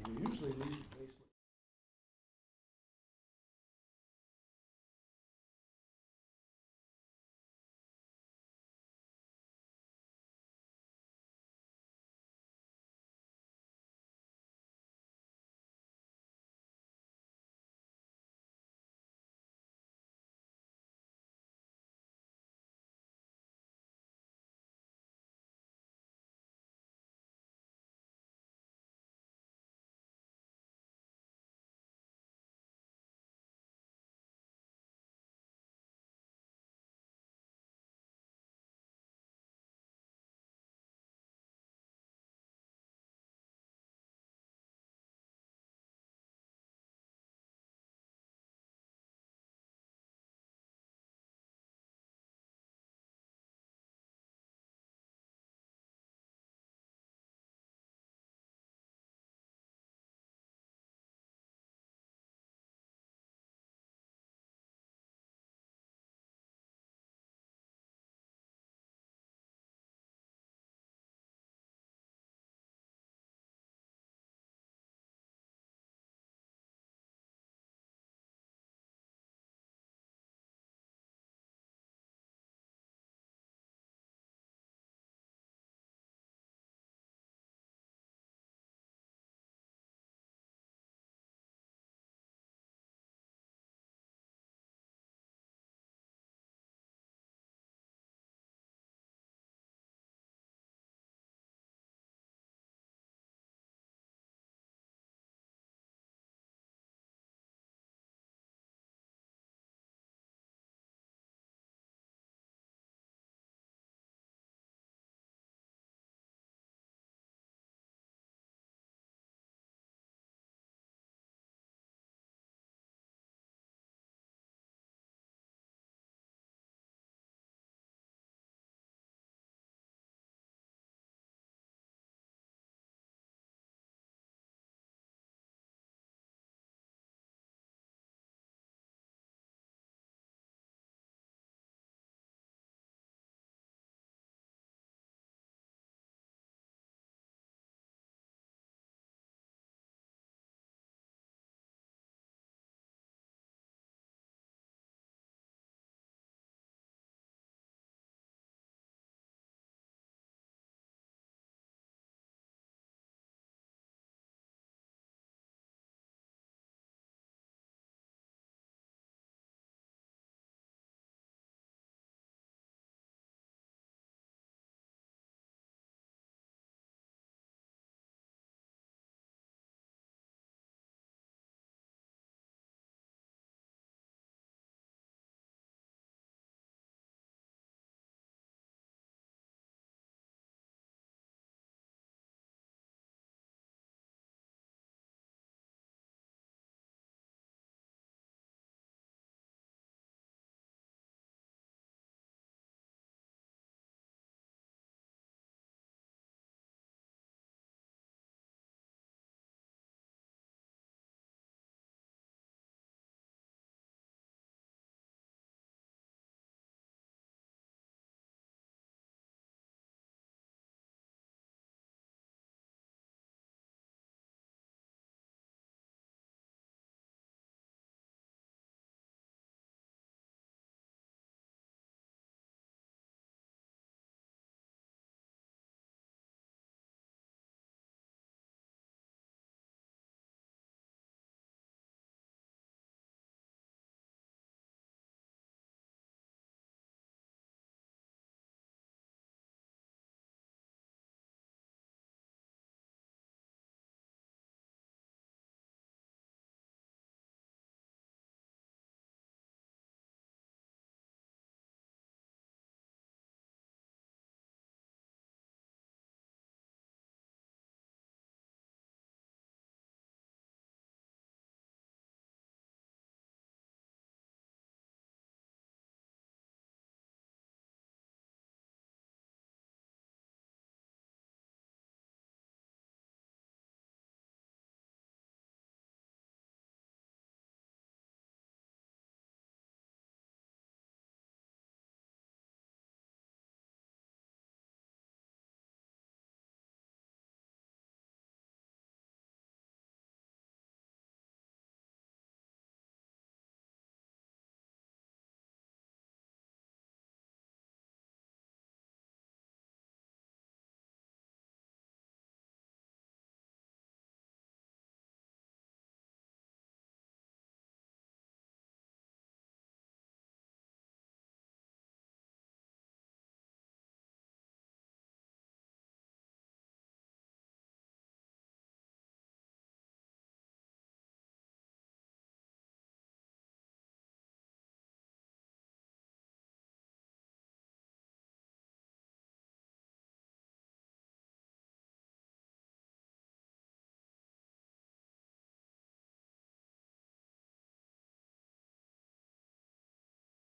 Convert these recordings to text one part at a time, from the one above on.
You usually leave the basement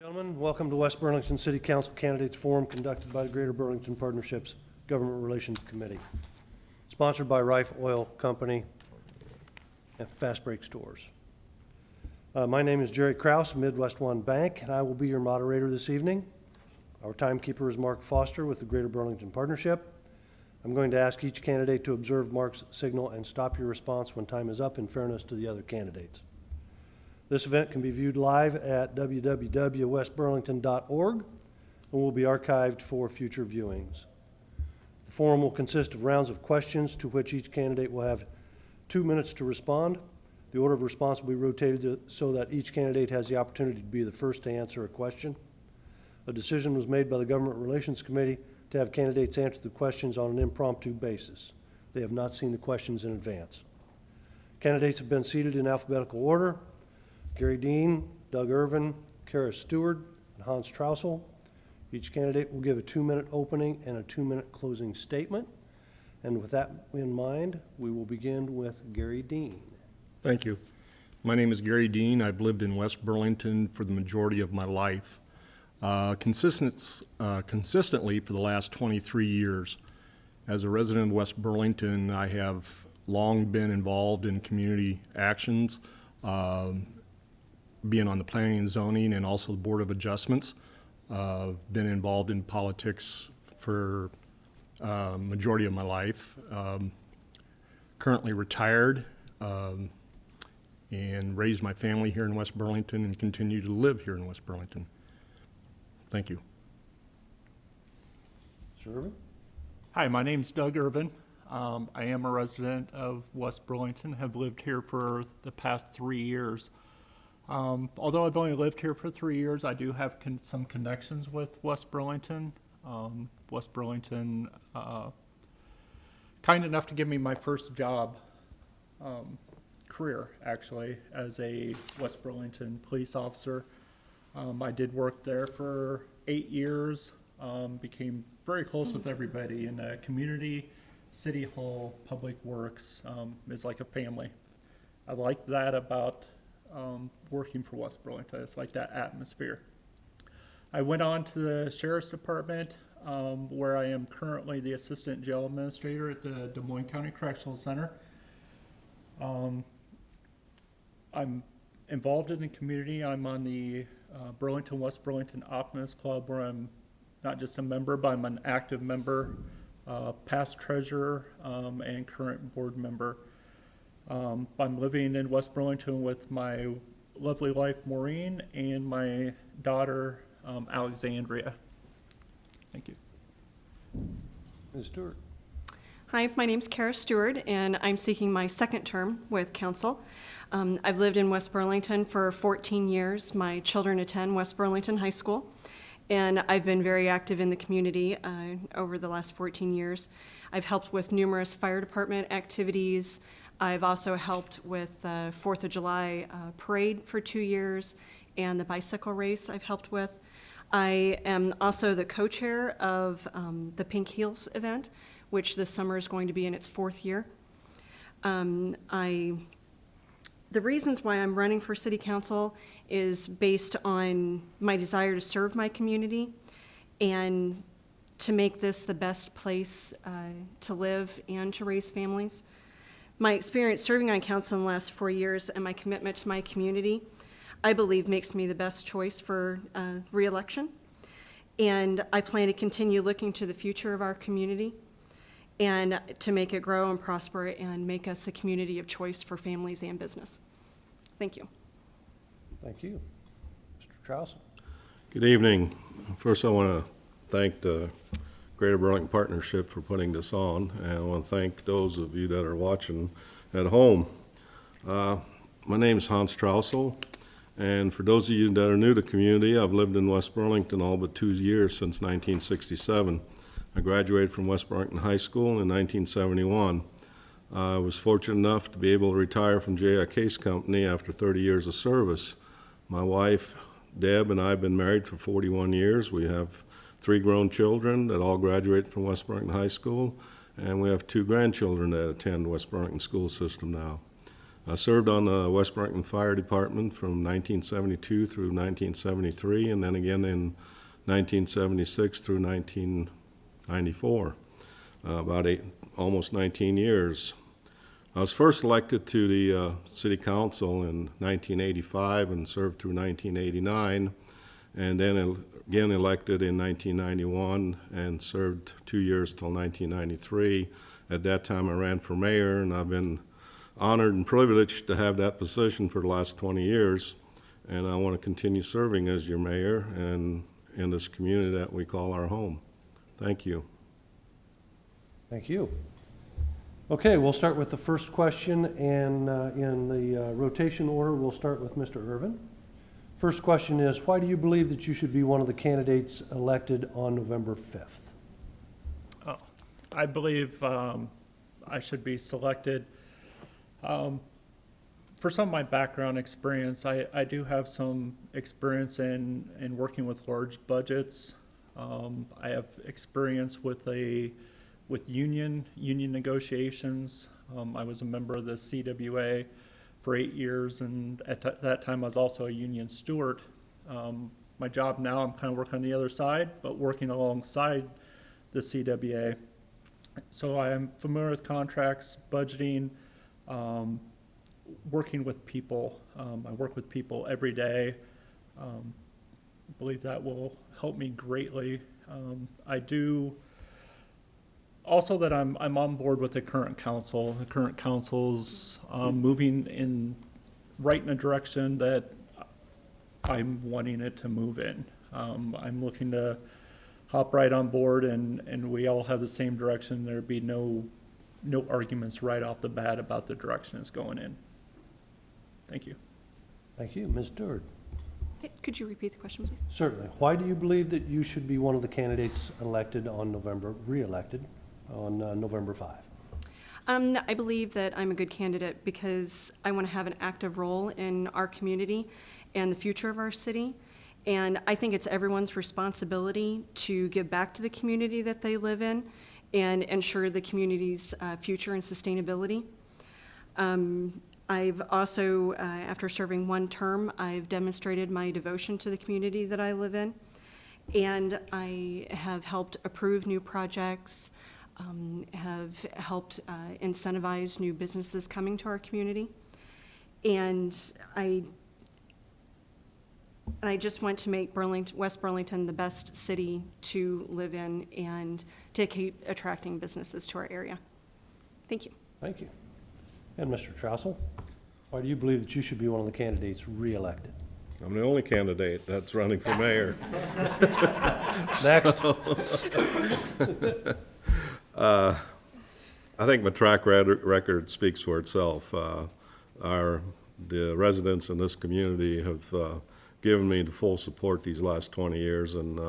Gentlemen, welcome to West Burlington City Council Candidates Forum conducted by the Greater Burlington Partnerships Government Relations Committee, sponsored by Rife Oil Company and Fast Break Stores. My name is Jerry Krause, Midwest One Bank, and I will be your moderator this evening. Our timekeeper is Mark Foster with the Greater Burlington Partnership. I'm going to ask each candidate to observe Mark's signal and stop your response when time is up in fairness to the other candidates. This event can be viewed live at www.westburlington.org and will be archived for future viewings. The forum will consist of rounds of questions to which each candidate will have 2 minutes to respond. The order of response will be rotated so that each candidate has the opportunity to be the first to answer a question. A decision was made by the Government Relations Committee to have candidates answer the questions on an impromptu basis. They have not seen the questions in advance. Candidates have been seated in alphabetical order. Gary Dean, Doug Irvin, Kara Stewart, and Hans Trausel. Each candidate will give a 2-minute opening and a 2-minute closing statement. And with that in mind, we will begin with Gary Dean. Thank you. My name is Gary Dean. I've lived in West Burlington for the majority of my life, consistently for the last 23 years. As a resident of West Burlington, I have long been involved in community actions, being on the planning and zoning and also the Board of Adjustments. Been involved in politics for majority of my life. Currently retired and raised my family here in West Burlington and continue to live here in West Burlington. Thank you. Mr. Irvin? Hi, my name's Doug Irvin. I am a resident of West Burlington, have lived here for the past 3 years. Although I've only lived here for 3 years, I do have some connections with West Burlington. West Burlington, kind enough to give me my first job, career actually, as a West Burlington police officer. I did work there for 8 years, became very close with everybody in the community. City Hall, Public Works is like a family. I like that about working for West Burlington. It's like that atmosphere. I went on to the Sheriff's Department, where I am currently the Assistant Jail Administrator at the Des Moines County Correctional Center. I'm involved in the community. I'm on the Burlington West Burlington Optimist Club, where I'm not just a member, but I'm an active member, past treasurer, and current board member. I'm living in West Burlington with my lovely wife, Maureen, and my daughter, Alexandria. Thank you. Ms. Stewart? Hi, my name's Kara Stewart, and I'm seeking my second term with council. I've lived in West Burlington for 14 years. My children attend West Burlington High School, and I've been very active in the community over the last 14 years. I've helped with numerous fire department activities. I've also helped with the 4th of July parade for 2 years, and the bicycle race I've helped with. I am also the co-chair of the Pink Heels event, which this summer is going to be in its 4th year. The reasons why I'm running for city council is based on my desire to serve my community and to make this the best place to live and to raise families. My experience serving on council in the last 4 years and my commitment to my community, I believe, makes me the best choice for re-election. And I plan to continue looking to the future of our community and to make it grow and prosper and make us the community of choice for families and business. Thank you. Thank you. Mr. Trausel? Good evening. First, I want to thank the Greater Burlington Partnership for putting this on, and I want to thank those of you that are watching at home. My name is Hans Trausel, and for those of you that are new to the community, I've lived in West Burlington all but 2 years since 1967. I graduated from West Burlington High School in 1971. I was fortunate enough to be able to retire from J.I. Case Company after 30 years of service. My wife, Deb, and I have been married for 41 years. We have 3 grown children that all graduated from West Burlington High School, and we have 2 grandchildren that attend West Burlington school system now. I served on the West Burlington Fire Department from 1972 through 1973, and then again in 1976 through 1994, almost 19 years. I was first elected to the City Council in 1985 and served through 1989, and then again elected in 1991 and served 2 years till 1993. At that time I ran for mayor, and I've been honored and privileged to have that position for the last 20 years, and I want to continue serving as your mayor and in this community that we call our home. Thank you. Thank you. Okay, we'll start with the first question, and in the rotation order, we'll start with Mr. Irvin. First question is, why do you believe that you should be one of the candidates elected on November 5th? Oh, I believe I should be selected. For some of my background experience, I do have some experience in working with large budgets. I have experience with union negotiations. I was a member of the CWA for 8 years, and at that time I was also a union steward. My job now, I'm kind of working on the other side, but working alongside the CWA. So I am familiar with contracts, budgeting, working with people. I work with people every day. I believe that will help me greatly. I do also that I'm on board with the current council. The current council's moving right in a direction that I'm wanting it to move in. I'm looking to hop right on board, and we all have the same direction. There'd be no arguments right off the bat about the direction it's going in. Thank you. Thank you. Ms. Doerr. Could you repeat the question, please? Certainly. Why do you believe that you should be one of the candidates reelected on November 5? I believe that I'm a good candidate because I want to have an active role in our community and the future of our city. And I think it's everyone's responsibility to give back to the community that they live in and ensure the community's future and sustainability. I've also, after serving one term, I've demonstrated my devotion to the community that I live in. And I have helped approve new projects, have helped incentivize new businesses coming to our community. And I just want to make West Burlington the best city to live in and to keep attracting businesses to our area. Thank you. Thank you. And Mr. Troussel, why do you believe that you should be one of the candidates reelected? I'm the only candidate that's running for mayor. Next. I think my track record speaks for itself. The residents in this community have given me the full support these last 20 years, and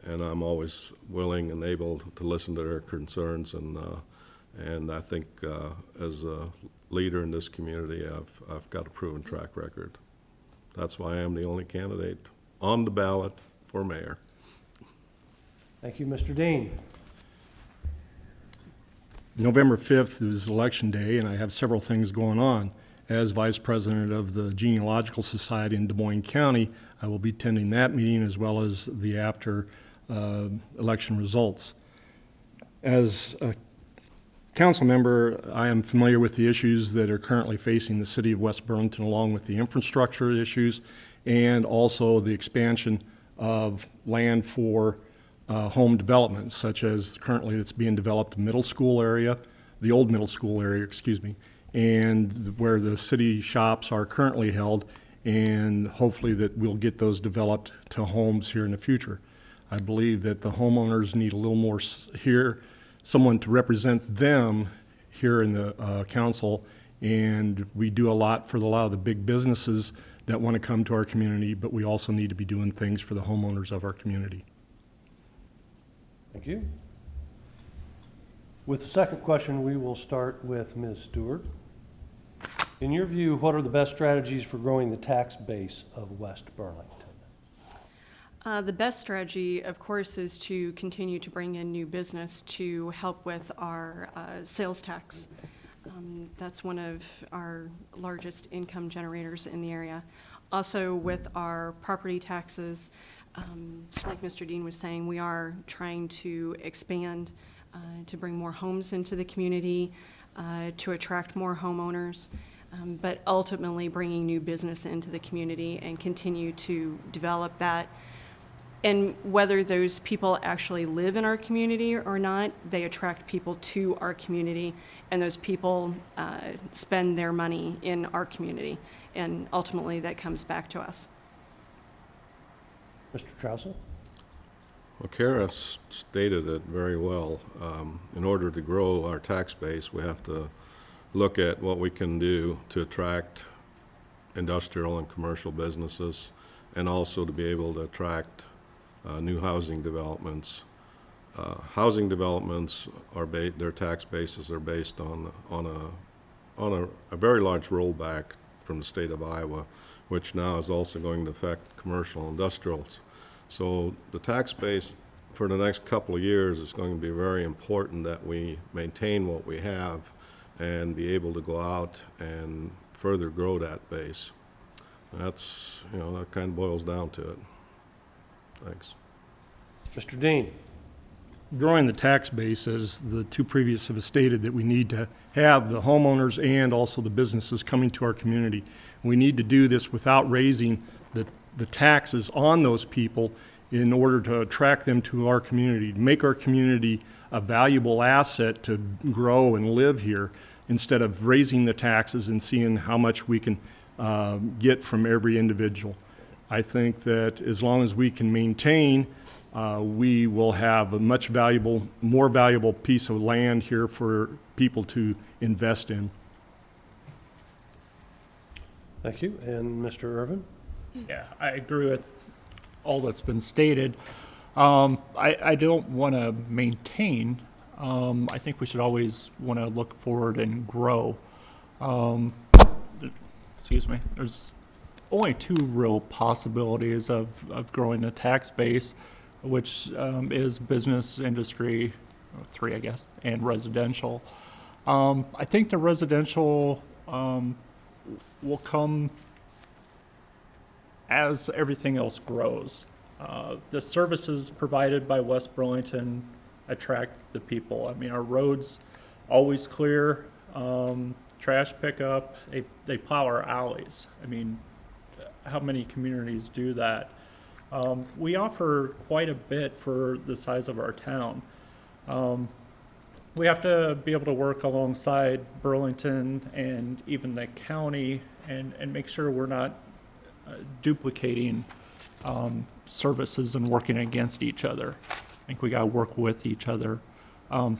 I'm always willing and able to listen to their concerns. And I think as a leader in this community, I've got a proven track record. That's why I am the only candidate on the ballot for mayor. Thank you, Mr. Dean. November 5th is Election Day, and I have several things going on. As Vice President of the Genealogical Society in Des Moines County, I will be attending that meeting as well as the after election results. As a council member, I am familiar with the issues that are currently facing the city of West Burlington, along with the infrastructure issues and also the expansion of land for home development, such as currently it's being developed middle school area, the old middle school area, excuse me, and where the city shops are currently held, and hopefully that we'll get those developed to homes here in the future. I believe that the homeowners need a little more someone to represent them here in the council, and we do a lot for a lot of the big businesses that want to come to our community, but we also need to be doing things for the homeowners of our community. Thank you. With the second question, we will start with Ms. Stewart. In your view, what are the best strategies for growing the tax base of West Burlington? The best strategy, of course, is to continue to bring in new business to help with our sales tax. That's one of our largest income generators in the area. Also, with our property taxes, like Mr. Dean was saying, we are trying to expand, to bring more homes into the community, to attract more homeowners, but ultimately bringing new business into the community and continue to develop that. And whether those people actually live in our community or not, they attract people to our community, and those people spend their money in our community, and ultimately that comes back to us. Mr. Trousel? Well, Kara stated it very well. In order to grow our tax base, we have to look at what we can do to attract industrial and commercial businesses, and also to be able to attract new housing developments. Housing developments their tax bases are based on a very large rollback from the state of Iowa, which now is also going to affect commercial industrials. So the tax base for the next couple of years is going to be very important that we maintain what we have and be able to go out and further grow that base. That's, that kind of boils down to it. Thanks. Mr. Dean? Growing the tax base, as the two previous have stated, that we need to have the homeowners and also the businesses coming to our community. We need to do this without raising the taxes on those people in order to attract them to our community, to make our community a valuable asset to grow and live here, instead of raising the taxes and seeing how much we can get from every individual. I think that as long as we can maintain, we will have a more valuable piece of land here for people to invest in. Thank you. And Mr. Irvin? Yeah, I agree with all that's been stated. I don't want to maintain. I think we should always want to look forward and grow. Excuse me. There's only two real possibilities of growing the tax base, which is business, industry, three, I guess, and residential. I think the residential will come as everything else grows. The services provided by West Burlington attract the people. I mean, our roads always clear, trash pickup, they plow our alleys. I mean, how many communities do that? We offer quite a bit for the size of our town. We have to be able to work alongside Burlington and even the county and make sure we're not duplicating services and working against each other. I think we got to work with each other. I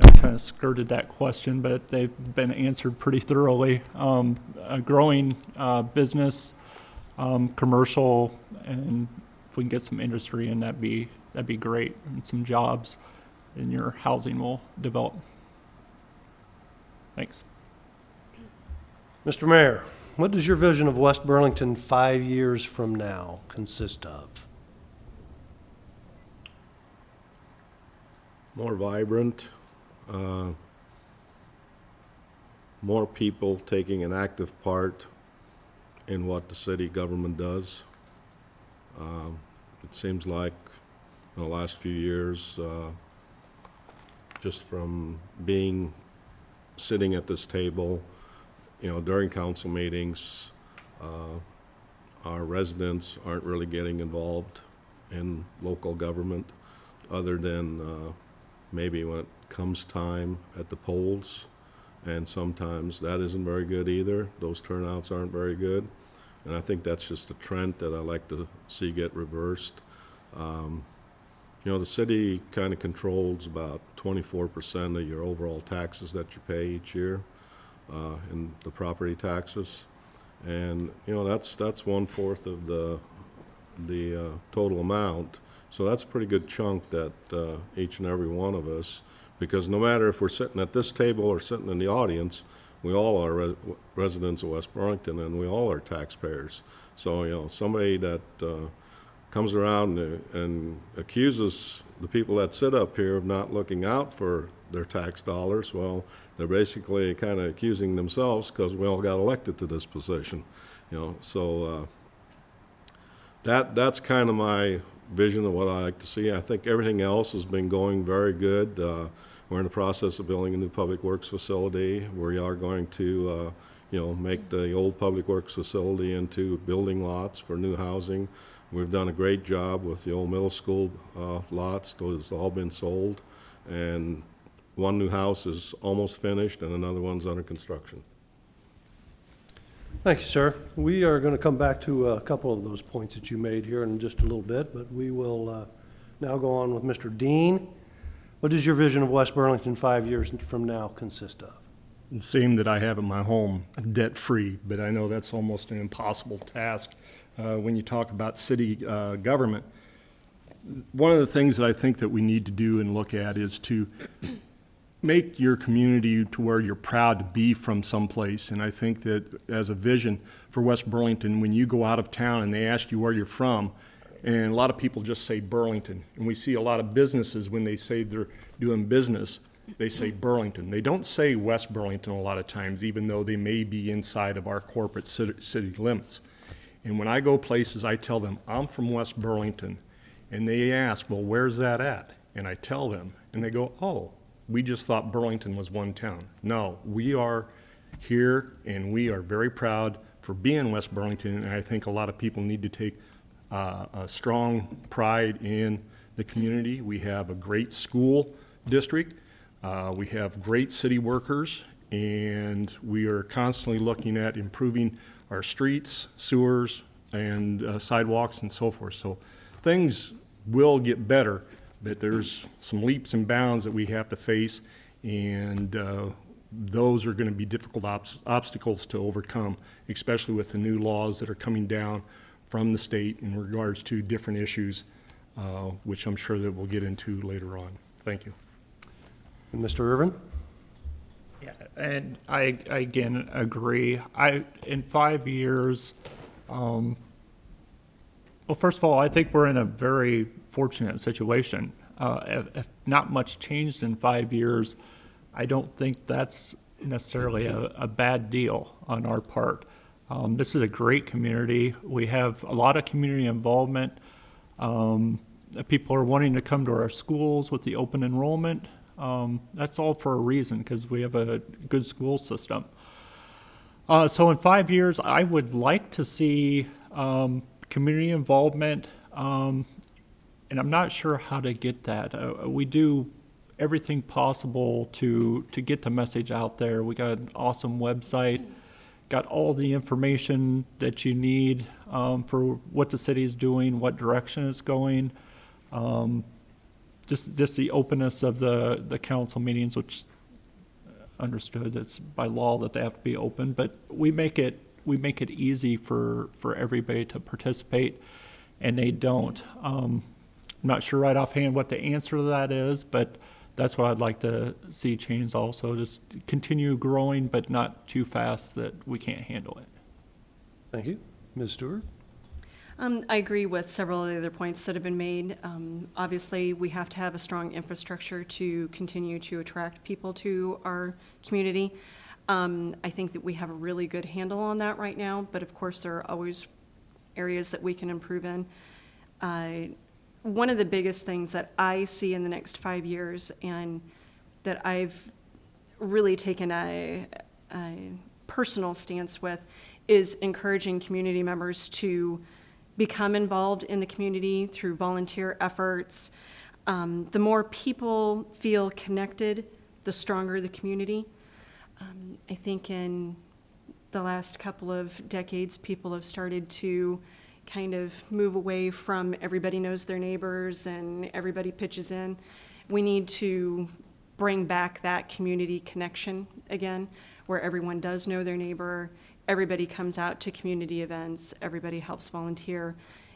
kind of skirted that question, but they've been answered pretty thoroughly. A growing business, commercial, and if we can get some industry in, that'd be great, and some jobs, and your housing will develop. Thanks. Mr. Mayor, what does your vision of West Burlington 5 years from now consist of? More vibrant, more people taking an active part in what the city government does. It seems like in the last few years, just from sitting at this table, during council meetings, our residents aren't really getting involved in local government, other than maybe when it comes time at the polls, and sometimes that isn't very good either. Those turnouts aren't very good, and I think that's just a trend that I like to see get reversed. The city kind of controls about 24% of your overall taxes that you pay each year, in the property taxes, and that's 1/4 of the total amount. So that's a pretty good chunk that each and every one of us, because no matter if we're sitting at this table or sitting in the audience, we all are residents of West Burlington, and we all are taxpayers. So somebody that comes around and accuses the people that sit up here of not looking out for their tax dollars, well, they're basically kind of accusing themselves because we all got elected to this position, so that's kind of my vision of what I like to see. I think everything else has been going very good. We're in the process of building a new public works facility. We are going to, make the old public works facility into building lots for new housing. We've done a great job with the old middle school lots. Those have all been sold. And one new house is almost finished and another one's under construction. Thank you, sir. We are going to come back to a couple of those points that you made here in just a little bit, but we will now go on with Mr. Dean. What does your vision of West Burlington 5 years from now consist of? The same that I have at my home, debt-free, but I know that's almost an impossible task when you talk about city government. One of the things that I think that we need to do and look at is to make your community to where you're proud to be from someplace. And I think that as a vision for West Burlington, when you go out of town and they ask you where you're from, and a lot of people just say Burlington. And we see a lot of businesses when they say they're doing business, they say Burlington. They don't say West Burlington a lot of times, even though they may be inside of our corporate city limits. And when I go places, I tell them, I'm from West Burlington. And they ask, well, where's that at? And I tell them, and they go, oh, we just thought Burlington was one town. No, we are here, and we are very proud for being West Burlington, and I think a lot of people need to take a strong pride in the community. We have a great school district. We have great city workers, and we are constantly looking at improving our streets, sewers, and sidewalks and so forth. So things will get better, but there's some leaps and bounds that we have to face, and those are going to be difficult obstacles to overcome, especially with the new laws that are coming down from the state in regards to different issues, which I'm sure that we'll get into later on. Thank you. And Mr. Irvin? Yeah, and I again agree. In 5 years, well, first of all, I think we're in a very fortunate situation. If not much changed in 5 years, I don't think that's necessarily a bad deal on our part. This is a great community. We have a lot of community involvement. People are wanting to come to our schools with the open enrollment. That's all for a reason, because we have a good school system. So in 5 years, I would like to see community involvement, and I'm not sure how to get that. We do everything possible to get the message out there. We got an awesome website, got all the information that you need for what the city is doing, what direction it's going. Just the openness of the council meetings, which understood it's by law that they have to be open, but we make it easy for everybody to participate, and they don't. I'm not sure right offhand what the answer to that is, but that's what I'd like to see change also. Just continue growing, but not too fast that we can't handle it. Thank you. Ms. Stewart? I agree with several of the other points that have been made. Obviously, we have to have a strong infrastructure to continue to attract people to our community. I think that we have a really good handle on that right now, but of course, there are always areas that we can improve in. One of the biggest things that I see in the next 5 years, and that I've really taken a personal stance with, is encouraging community members to become involved in the community through volunteer efforts. The more people feel connected, the stronger the community. I think in the last couple of decades, people have started to kind of move away from everybody knows their neighbors and everybody pitches in. We need to bring back that community connection again, where everyone does know their neighbor, everybody comes out to community events, everybody helps volunteer.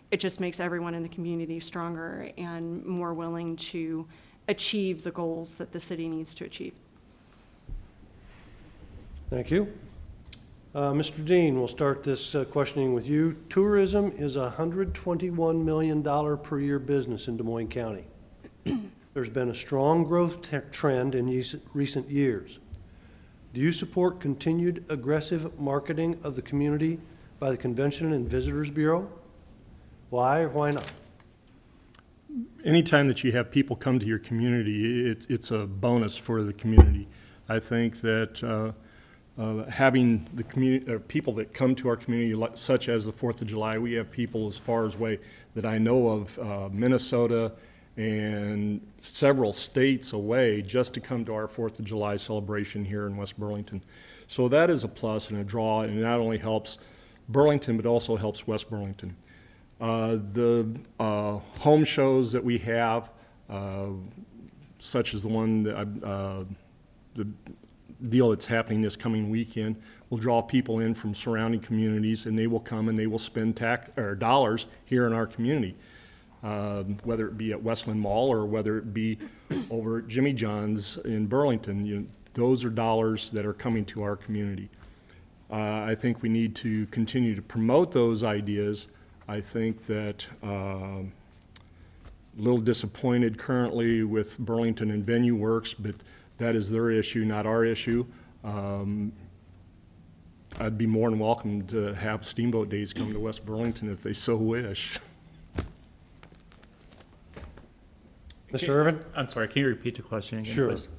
It just makes everyone in the community stronger and more willing to achieve the goals that the city needs to achieve. Thank you. Mr. Dean, we'll start this questioning with you. Tourism is a $121 million per year business in Des Moines County. There's been a strong growth trend in recent years. Do you support continued aggressive marketing of the community by the Convention and Visitors Bureau? Why or why not? Anytime that you have people come to your community, it's a bonus for the community. I think that having the community, people that come to our community, such as the 4th of July, we have people as far away that I know of, Minnesota and several states away, just to come to our 4th of July celebration here in West Burlington. So that is a plus and a draw, and it not only helps Burlington, but also helps West Burlington. The home shows that we have, such as the one that the deal that's happening this coming weekend, will draw people in from surrounding communities, and they will come and they will spend dollars here in our community, whether it be at Westland Mall or whether it be over at Jimmy John's in Burlington. Those are dollars that are coming to our community. I think we need to continue to promote those ideas. I think that a little disappointed currently with Burlington and Venue Works, but that is their issue, not our issue. I'd be more than welcome to have Steamboat Days come to West Burlington if they so wish. Mr. Irvin? I'm sorry, can you repeat the question again, Sure. please?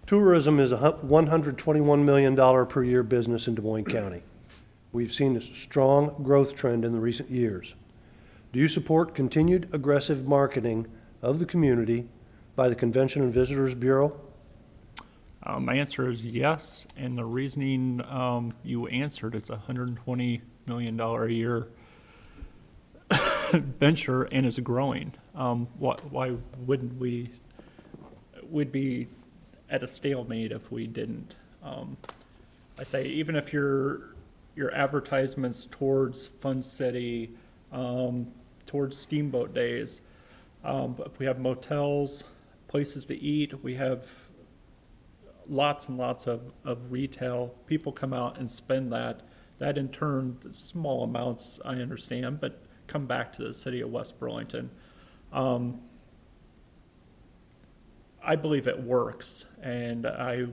Tourism is a $121 million per year business in Des Moines County. We've seen a strong growth trend in the recent years. Do you support continued aggressive marketing of the community by the Convention and Visitors Bureau? My answer is yes, and the reasoning you answered, it's a $120 million a year venture and is growing. Why wouldn't we? We'd be at a stalemate if we didn't. I say even if your advertisements towards Fun City, towards Steamboat Days, but if we have motels, places to eat, we have lots and lots of retail. People come out and spend that. That in turn, small amounts, I understand, but come back to the city of West Burlington. I believe it works, and I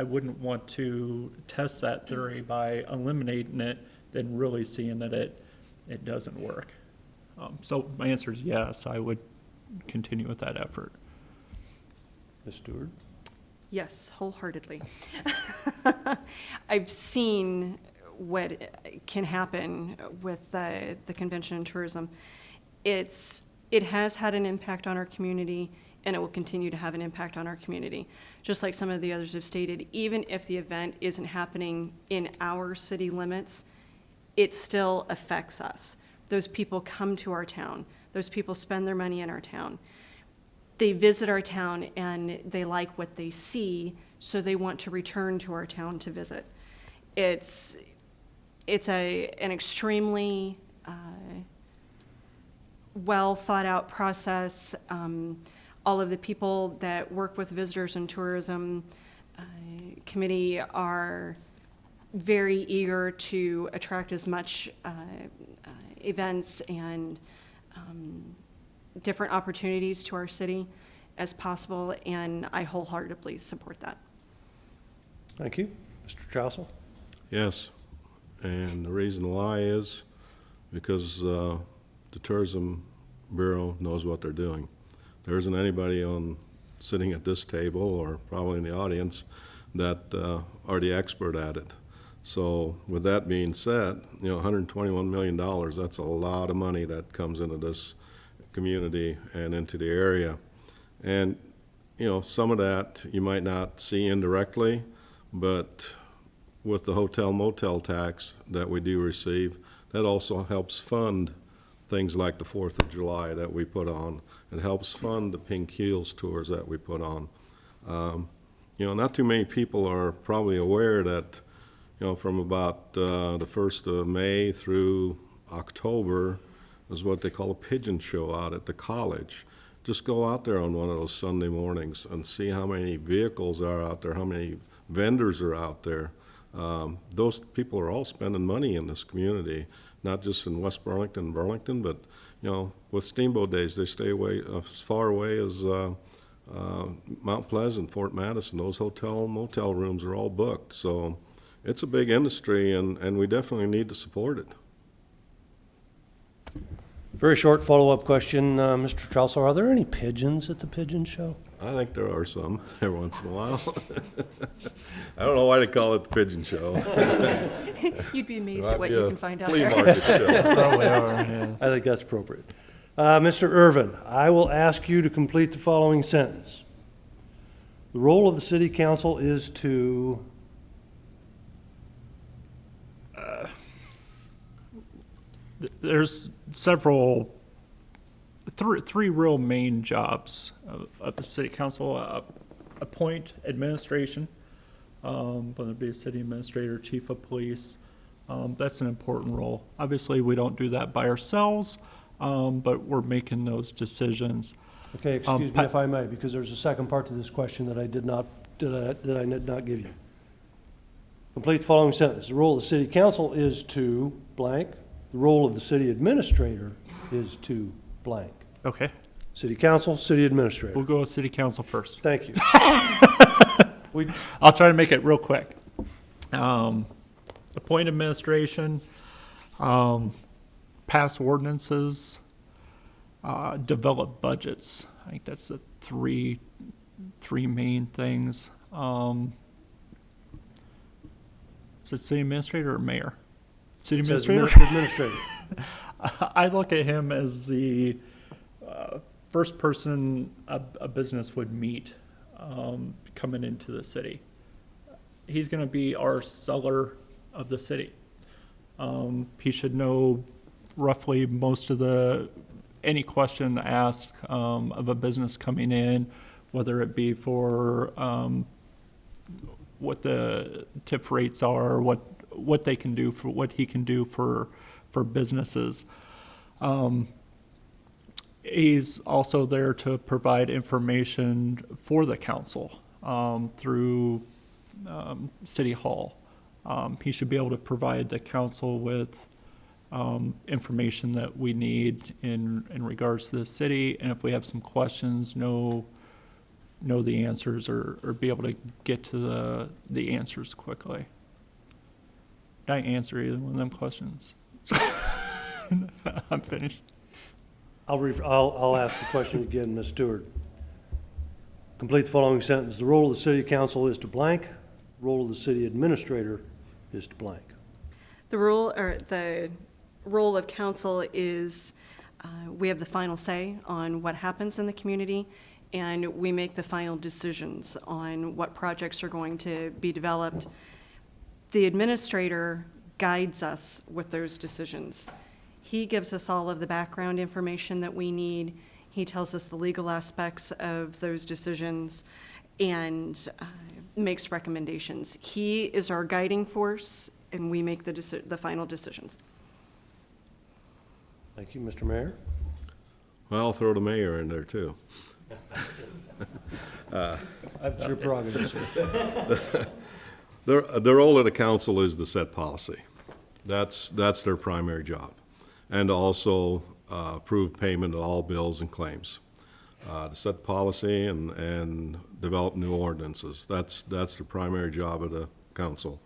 wouldn't want to test that theory by eliminating it, then really seeing that it doesn't work. So my answer is yes, I would continue with that effort. Ms. Stewart? Yes, wholeheartedly. I've seen what can happen with the convention and tourism. It has had an impact on our community, and it will continue to have an impact on our community. Just like some of the others have stated, even if the event isn't happening in our city limits, it still affects us. Those people come to our town. Those people spend their money in our town. They visit our town and they like what they see, so they want to return to our town to visit. It's an extremely well thought out process. All of the people that work with Visitors and Tourism Committee are very eager to attract as much events and different opportunities to our city as possible, and I wholeheartedly support that. Thank you. Mr. Trousel? Yes, and the reason why is because the Tourism Bureau knows what they're doing. There isn't anybody sitting at this table or probably in the audience that are the expert at it. So with that being said, $121 million, that's a lot of money that comes into this community and into the area. And, some of that you might not see indirectly, but with the hotel motel tax that we do receive, that also helps fund things like the 4th of July that we put on. It helps fund the Pink Heels tours that we put on. Not too many people are probably aware that, from about the 1st of May through October is what they call a pigeon show out at the college. Just go out there on one of those Sunday mornings and see how many vehicles are out there, how many vendors are out there. Those people are all spending money in this community, not just in West Burlington, but, with Steamboat Days, they stay away as far away as Mount Pleasant, Fort Madison, those hotel and motel rooms are all booked. So it's a big industry, and we definitely need to support it. Very short follow-up question, Mr. Trousel. Are there any pigeons at the pigeon show? I think there are some every once in a while. I don't know why they call it the pigeon show. You'd be amazed at what you can find out Flea there. market show. Probably are, yeah. I think that's appropriate. Mr. Irvin, I will ask you to complete the following sentence. The role of the city council is to, There's three real main jobs of the city council. Appoint administration, whether it be a city administrator, chief of police. That's an important role. Obviously, we don't do that by ourselves, but we're making those decisions. okay, excuse me if I may, because there's a second part to this question that I did not give you. Complete the following sentence. The role of the city council is to blank. The role of the city administrator is to blank. Okay, City council, city administrator. we'll go with city council first. Thank you. I'll try to make it real quick. Appoint administration, pass ordinances, develop budgets. I think that's the three main things. Is it city administrator or mayor? City It says administrator? Administrator. I look at him as the first person a business would meet coming into the city. He's going to be our seller of the city. He should know roughly most of any question asked of a business coming in, whether it be for what the TIF rates are, what they can do for what he can do for businesses. He's also there to provide information for the council through City Hall. He should be able to provide the council with information that we need in regards to the city, and if we have some questions, know the answers or be able to get to the answers quickly. Did I answer either one of them questions? I'm finished. I'll ask the question again, Ms. Stewart. Complete the following sentence. The role of the city council is to blank. Role of the city administrator is to blank. The role of council is, we have the final say on what happens in the community, and we make the final decisions on what projects are going to be developed. The administrator guides us with those decisions. He gives us all of the background information that we need. He tells us the legal aspects of those decisions and makes recommendations. He is our guiding force, and we make the final decisions. Thank you, Mr. Mayor. Well, I'll throw the mayor in there, too. It's your prerogative, sir. The role of the council is to set policy. That's their primary job. And also approve payment of all bills and claims. To set policy and develop new ordinances. That's the primary job of the council.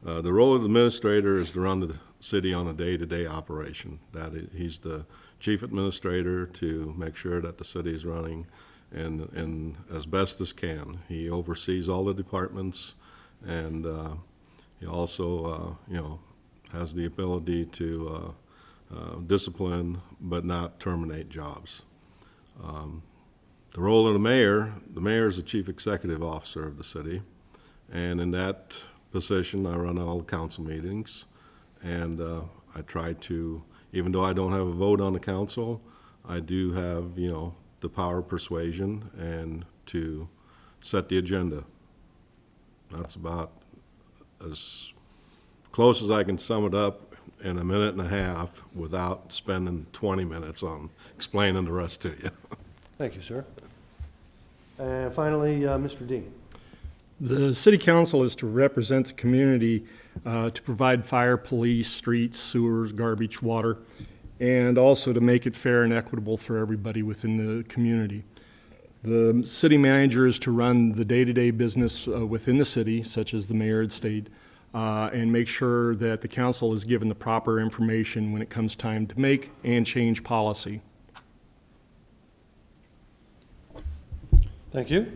The role of the administrator is to run the city on a day-to-day operation. He's the chief administrator to make sure that the city is running and as best as can. He oversees all the departments, and he also has the ability to discipline but not terminate jobs. The role of the mayor is the chief executive officer of the city, and in that position I run all the council meetings, and I try to, even though I don't have a vote on the council, I do have the power of persuasion and to set the agenda. That's about as close as I can sum it up in a minute and a half without spending 20 minutes on explaining the rest to you. Thank you, sir. And finally, Mr. Dean. The city council is to represent the community, to provide fire, police, streets, sewers, garbage, water, and also to make it fair and equitable for everybody within the community. The city manager is to run the day-to-day business within the city, such as the mayor had stated, and make sure that the council is given the proper information when it comes time to make and change policy. Thank you.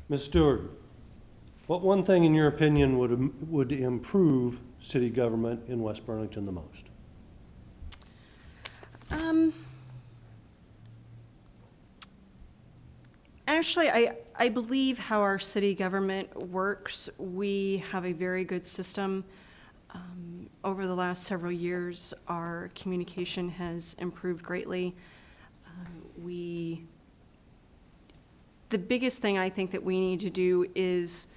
Ms. Stewart, what one thing in your opinion would improve city government in West Burlington the most? Actually, I believe how our city government works. We have a very good system. Over the last several years, our communication has improved greatly. The biggest thing I think that we need to do is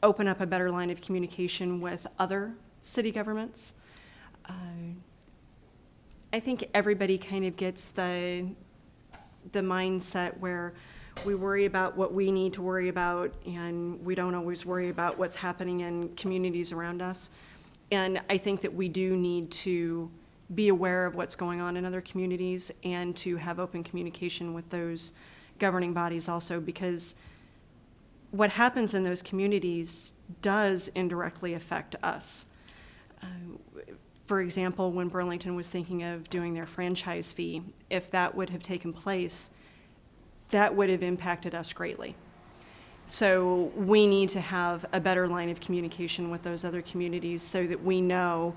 open up a better line of communication with other city governments. I think everybody kind of gets the mindset where we worry about what we need to worry about, and we don't always worry about what's happening in communities around us. And I think that we do need to be aware of what's going on in other communities and to have open communication with those governing bodies also, because what happens in those communities does indirectly affect us. For example, when Burlington was thinking of doing their franchise fee, if that would have taken place, that would have impacted us greatly. So we need to have a better line of communication with those other communities so that we know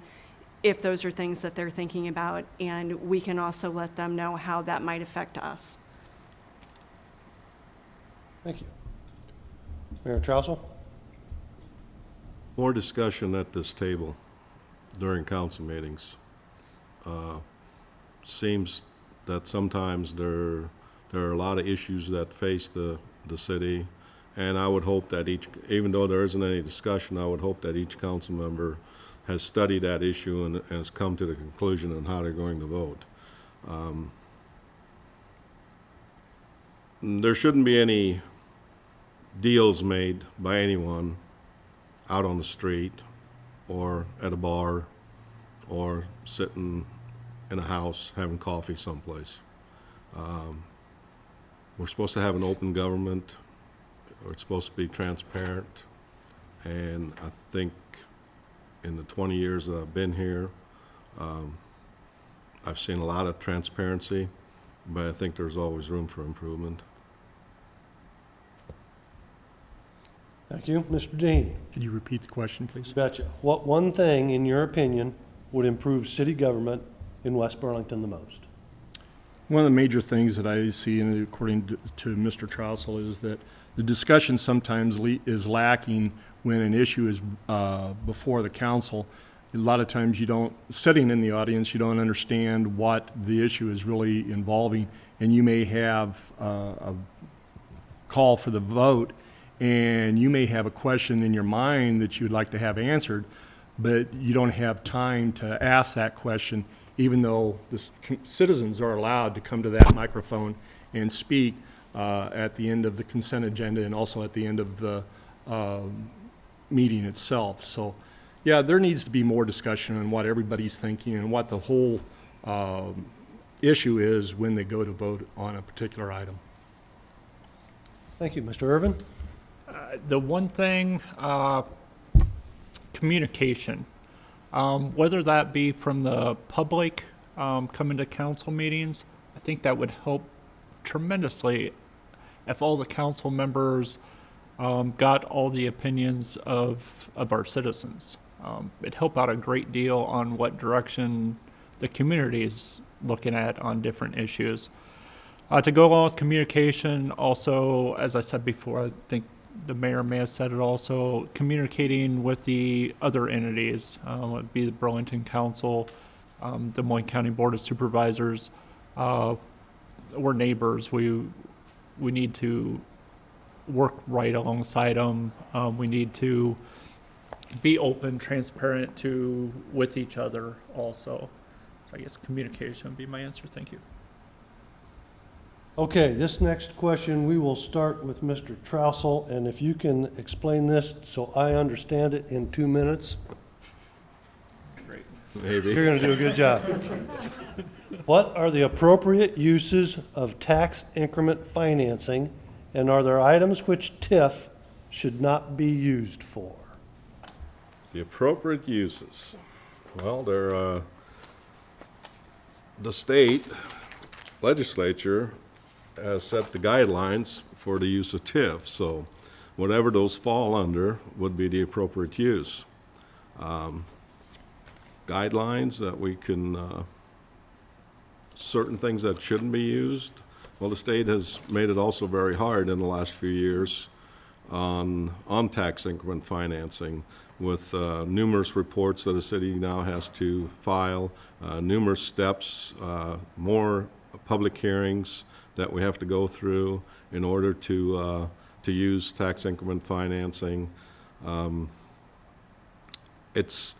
if those are things that they're thinking about, and we can also let them know how that might affect us. Thank you. Mayor Trousel? More discussion at this table during council meetings. Seems that sometimes there are a lot of issues that face the city, and I would hope that even though there isn't any discussion, I would hope that each council member has studied that issue and has come to the conclusion on how they're going to vote. There shouldn't be any deals made by anyone out on the street or at a bar or sitting in a house having coffee someplace. We're supposed to have an open government. We're supposed to be transparent. And I think in the 20 years that I've been here, I've seen a lot of transparency, but I think there's always room for improvement. Thank you. Mr. Dean? Could you repeat the question, please? Betcha. What one thing, in your opinion, would improve city government in West Burlington the most? One of the major things that I see, and according to Mr. Trousel, is that the discussion sometimes is lacking when an issue is before the council. A lot of times sitting in the audience, you don't understand what the issue is really involving, and you may have a call for the vote, and you may have a question in your mind that you'd like to have answered, but you don't have time to ask that question, even though the citizens are allowed to come to that microphone and speak at the end of the consent agenda and also at the end of the meeting itself. So, yeah, there needs to be more discussion on what everybody's thinking and what the whole issue is when they go to vote on a particular item. Thank you. Mr. Irvin? The one thing, communication, whether that be from the public coming to council meetings, I think that would help tremendously if all the council members got all the opinions of our citizens. It'd help out a great deal on what direction the community is looking at on different issues. To go along with communication, also, as I said before, I think the mayor may have said it also, communicating with the other entities, would be the Burlington Council, the Des Moines County Board of Supervisors, we're neighbors. We need to work right alongside them. We need to be open, transparent with each other also. So I guess communication would be my answer. Thank you. Okay, this next question, we will start with Mr. Trousel, and if you can explain this so I understand it in 2 minutes. Great. maybe. You're going to do a good job. What are the appropriate uses of tax increment financing, and are there items which TIF should not be used for? The appropriate uses. Well, the state legislature has set the guidelines for the use of TIF, so whatever those fall under would be the appropriate use. Guidelines that we can, certain things that shouldn't be used. Well, the state has made it also very hard in the last few years on tax increment financing with numerous reports that a city now has to file, numerous steps, more public hearings that we have to go through in order to use tax increment financing. It's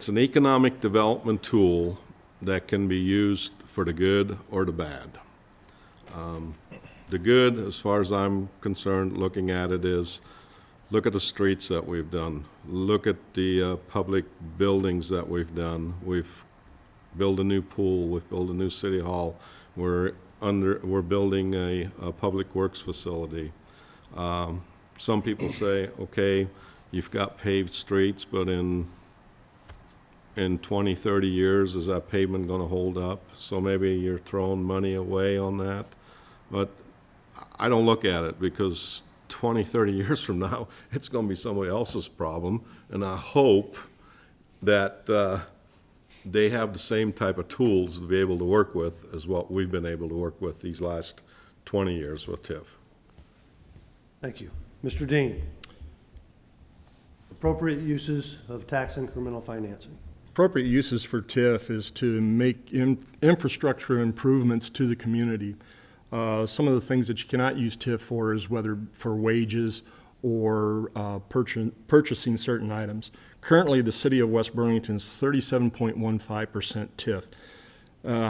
an economic development tool that can be used for the good or the bad. The good, as far as I'm concerned, looking at it is, look at the streets that we've done. Look at the public buildings that we've done. We've built a new pool. We've built a new city hall. We're building a public works facility. Some people say, okay, you've got paved streets, but in 20, 30 years, is that pavement going to hold up? So maybe you're throwing money away on that. But I don't look at it, because 20, 30 years from now, it's going to be somebody else's problem. And I hope that they have the same type of tools to be able to work with as what we've been able to work with these last 20 years with TIF. Thank you. Mr. Dean, appropriate uses of tax incremental financing. Appropriate uses for TIF is to make infrastructure improvements to the community. Some of the things that you cannot use TIF for is whether for wages or purchasing certain items. Currently, the city of West Burlington is 37.15% TIF.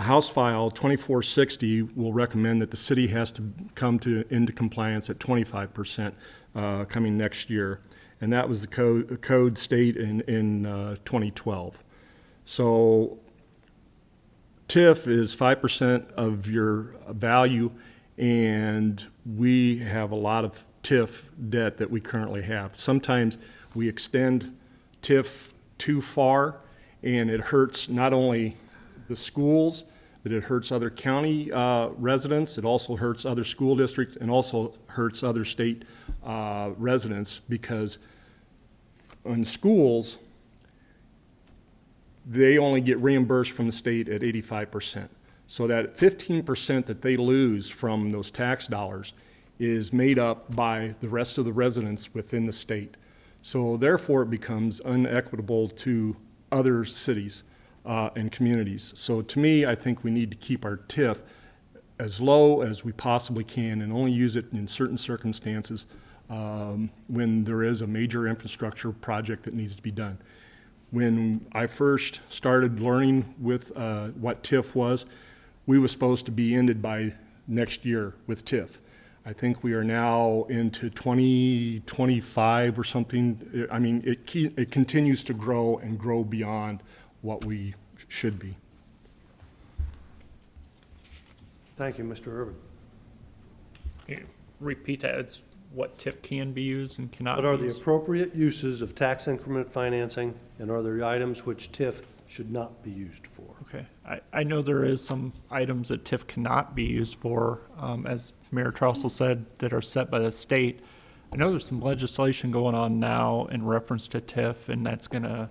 House File 2460 will recommend that the city has to come into compliance at 25% coming next year. And that was the code state in 2012. So TIF is 5% of your value, and we have a lot of TIF debt that we currently have. Sometimes we extend TIF too far, and it hurts not only the schools, but it hurts other county residents, it also hurts other school districts, and also hurts other state residents, because in schools, they only get reimbursed from the state at 85%. So that 15% that they lose from those tax dollars is made up by the rest of the residents within the state. So therefore, it becomes unequitable to other cities and communities. So to me, I think we need to keep our TIF as low as we possibly can and only use it in certain circumstances when there is a major infrastructure project that needs to be done. When I first started learning with what TIF was, we were supposed to be ended by next year with TIF. I think we are now into 2025 or something. I mean, it continues to grow and grow beyond what we should be. Thank you, Mr. Urban. Can you repeat that as what TIF can be used and cannot What be are the used? appropriate uses of tax increment financing, and are there items which TIF should not be used for? Okay, I know there is some items that TIF cannot be used for, as Mayor Trousel said, that are set by the state. I know there's some legislation going on now in reference to TIF, and that's gonna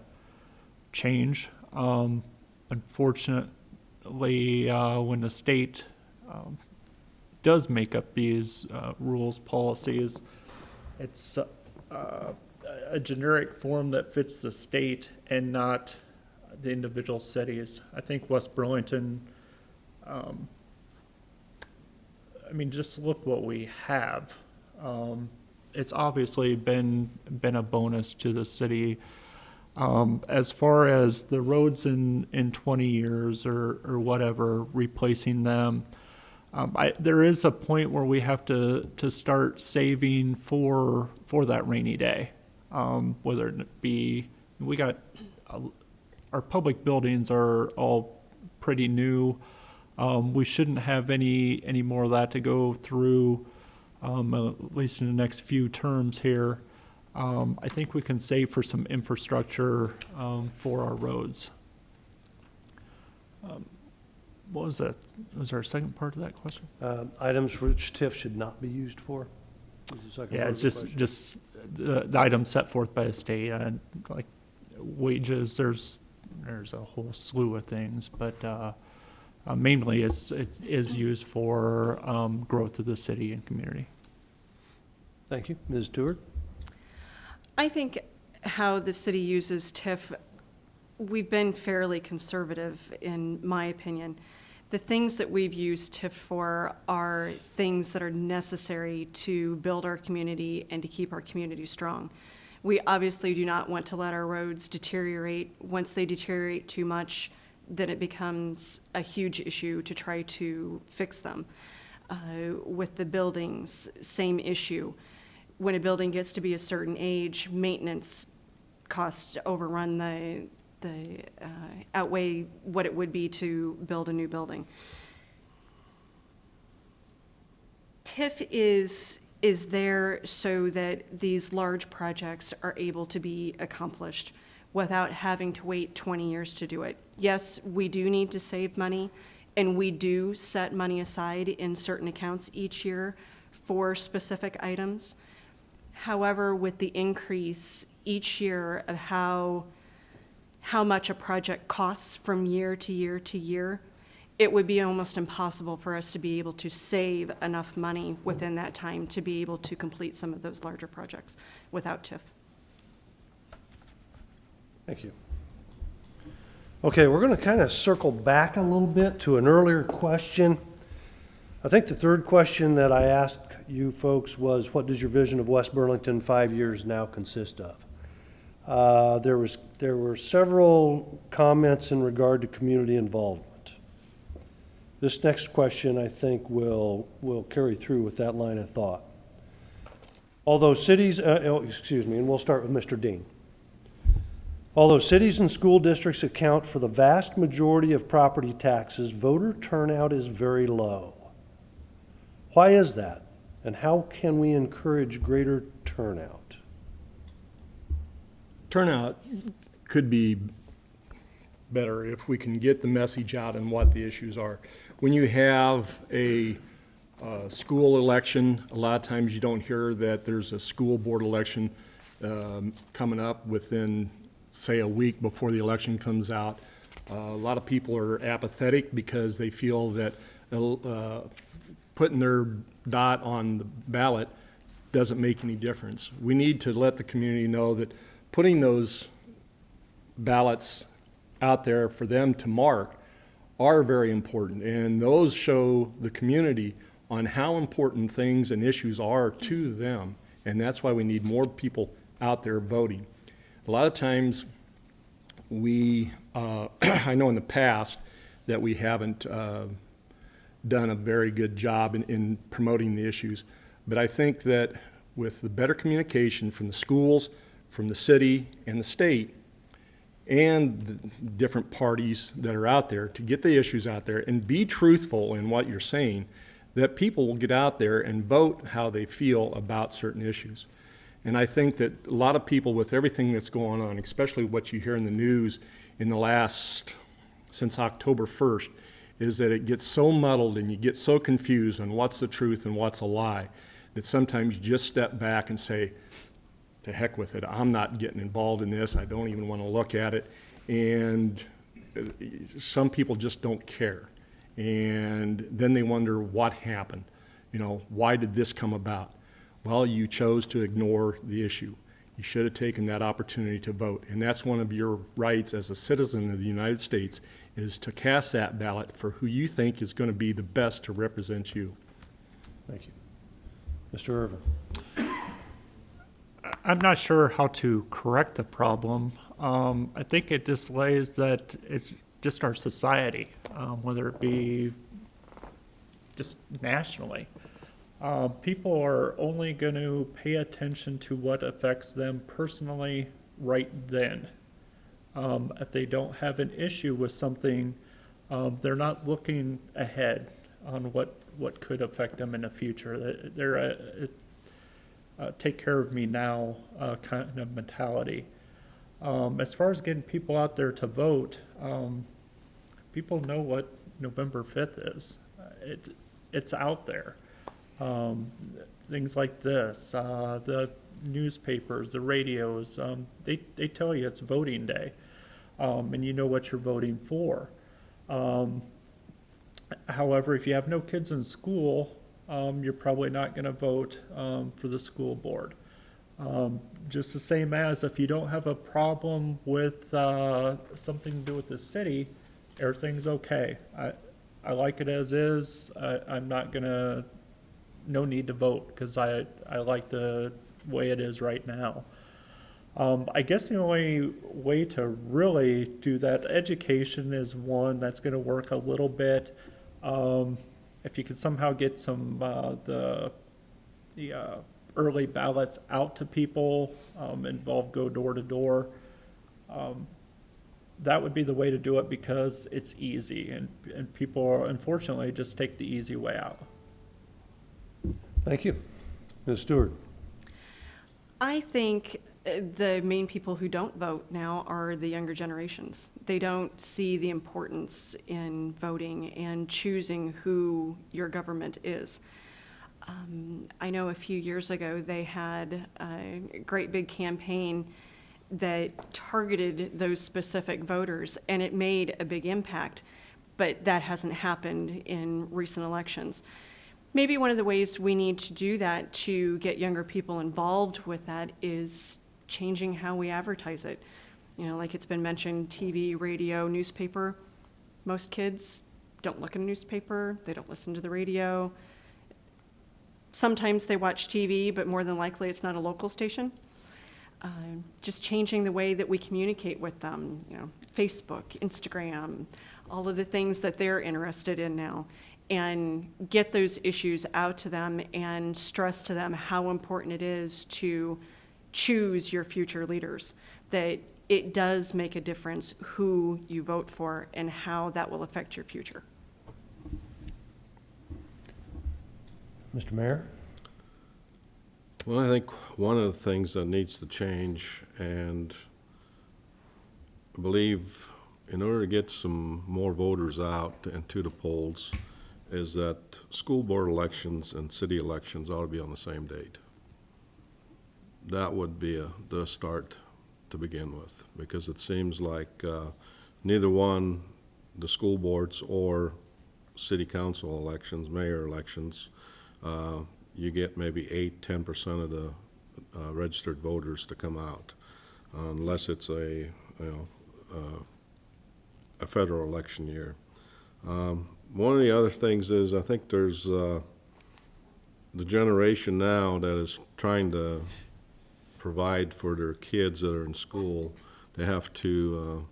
change. Unfortunately, when the state does make up these rules, policies, it's a generic form that fits the state and not the individual cities. I think West Burlington, I mean, just look what we have. It's obviously been a bonus to the city. As far as the roads in 20 years or whatever, replacing them, there is a point where we have to start saving for that rainy day. Whether it be, we got our public buildings are all pretty new. We shouldn't have any more of that to go through, at least in the next few terms here. I think we can save for some infrastructure for our roads. What was that? Was there a second part of that question? Items for which TIF should not be used for? Is the second Yeah, part it's of the question. just the items set forth by the state, like wages. There's a whole slew of things, but mainly it is used for growth of the city and community. Thank you. Ms. Stewart? I think how the city uses TIF, we've been fairly conservative, in my opinion. The things that we've used TIF for are things that are necessary to build our community and to keep our community strong. We obviously do not want to let our roads deteriorate. Once they deteriorate too much, then it becomes a huge issue to try to fix them. With the buildings, same issue. When a building gets to be a certain age, maintenance costs overrun the outweigh what it would be to build a new building. TIF is there so that these large projects are able to be accomplished without having to wait 20 years to do it. Yes, we do need to save money, and we do set money aside in certain accounts each year for specific items. However, with the increase each year of how much a project costs from year to year to year, it would be almost impossible for us to be able to save enough money within that time to be able to complete some of those larger projects without TIF. Thank you. Okay, we're going to kind of circle back a little bit to an earlier question. I think the third question that I asked you folks was, what does your vision of West Burlington 5 years now consist of? There were several comments in regard to community involvement. This next question, I think, will carry through with that line of thought. Although cities, and we'll start with Mr. Dean. Although cities and school districts account for the vast majority of property taxes, voter turnout is very low. Why is that? And how can we encourage greater turnout? Turnout could be better if we can get the message out and what the issues are. When you have a school election, a lot of times you don't hear that there's a school board election coming up within, say, a week before the election comes out. A lot of people are apathetic because they feel that putting their dot on the ballot doesn't make any difference. We need to let the community know that putting those ballots out there for them to mark are very important, and those show the community on how important things and issues are to them, and that's why we need more people out there voting. A lot of times I know in the past that we haven't done a very good job in promoting the issues, but I think that with the better communication from the schools, from the city and the state, and the different parties that are out there to get the issues out there and be truthful in what you're saying, that people will get out there and vote how they feel about certain issues. And I think that a lot of people, with everything that's going on, especially what you hear in the news in the last, since October 1st, is that it gets so muddled and you get so confused on what's the truth and what's a lie, that sometimes you just step back and say, to heck with it, I'm not getting involved in this, I don't even want to look at it. And some people just don't care. And then they wonder what happened. You know, why did this come about? Well, you chose to ignore the issue. You should have taken that opportunity to vote. And that's one of your rights as a citizen of the United States, is to cast that ballot for who you think is going to be the best to represent you. Thank you. Mr. Irvin. I'm not sure how to correct the problem. I think it displays that it's just our society, whether it be just nationally. People are only going to pay attention to what affects them personally right then. If they don't have an issue with something, they're not looking ahead on what could affect them in the future. They're take care of me now kind of mentality. As far as getting people out there to vote, people know what November 5th is. It's out there. Things like this, the newspapers, the radios, they tell you it's voting day, and you know what you're voting for. However, if you have no kids in school, you're probably not going to vote for the school board. Just the same as if you don't have a problem with something to do with the city, everything's okay. I like it as is. I'm not gonna, no need to vote because I like the way it is right now. I guess the only way to really do that, education is one that's gonna work a little bit. If you could somehow get some, the early ballots out to people, go door to door, that would be the way to do it because it's easy and people unfortunately just take the easy way out. Thank you. Ms. Stewart? I think the main people who don't vote now are the younger generations. They don't see the importance in voting and choosing who your government is. I know a few years ago they had a great big campaign that targeted those specific voters, and it made a big impact, but that hasn't happened in recent elections. Maybe one of the ways we need to do that to get younger people involved with that is changing how we advertise it. You know, like it's been mentioned, TV, radio, newspaper. Most kids don't look at a newspaper, they don't listen to the radio. Sometimes they watch TV, but more than likely it's not a local station. Just changing the way that we communicate with them, you know, Facebook, Instagram, all of the things that they're interested in now, and get those issues out to them and stress to them how important it is to choose your future leaders, that it does make a difference who you vote for and how that will affect your future. Mr. Mayor? Well, I think one of the things that needs to change, and I believe in order to get some more voters out and to the polls, is that school board elections and city elections ought to be on the same date. That would be the start to begin with, because it seems like neither one, the school boards or city council elections, mayor elections, you get maybe 8–10% of the registered voters to come out, unless it's a federal election year. One of the other things is I think there's the generation now that is trying to provide for their kids that are in school. They have to,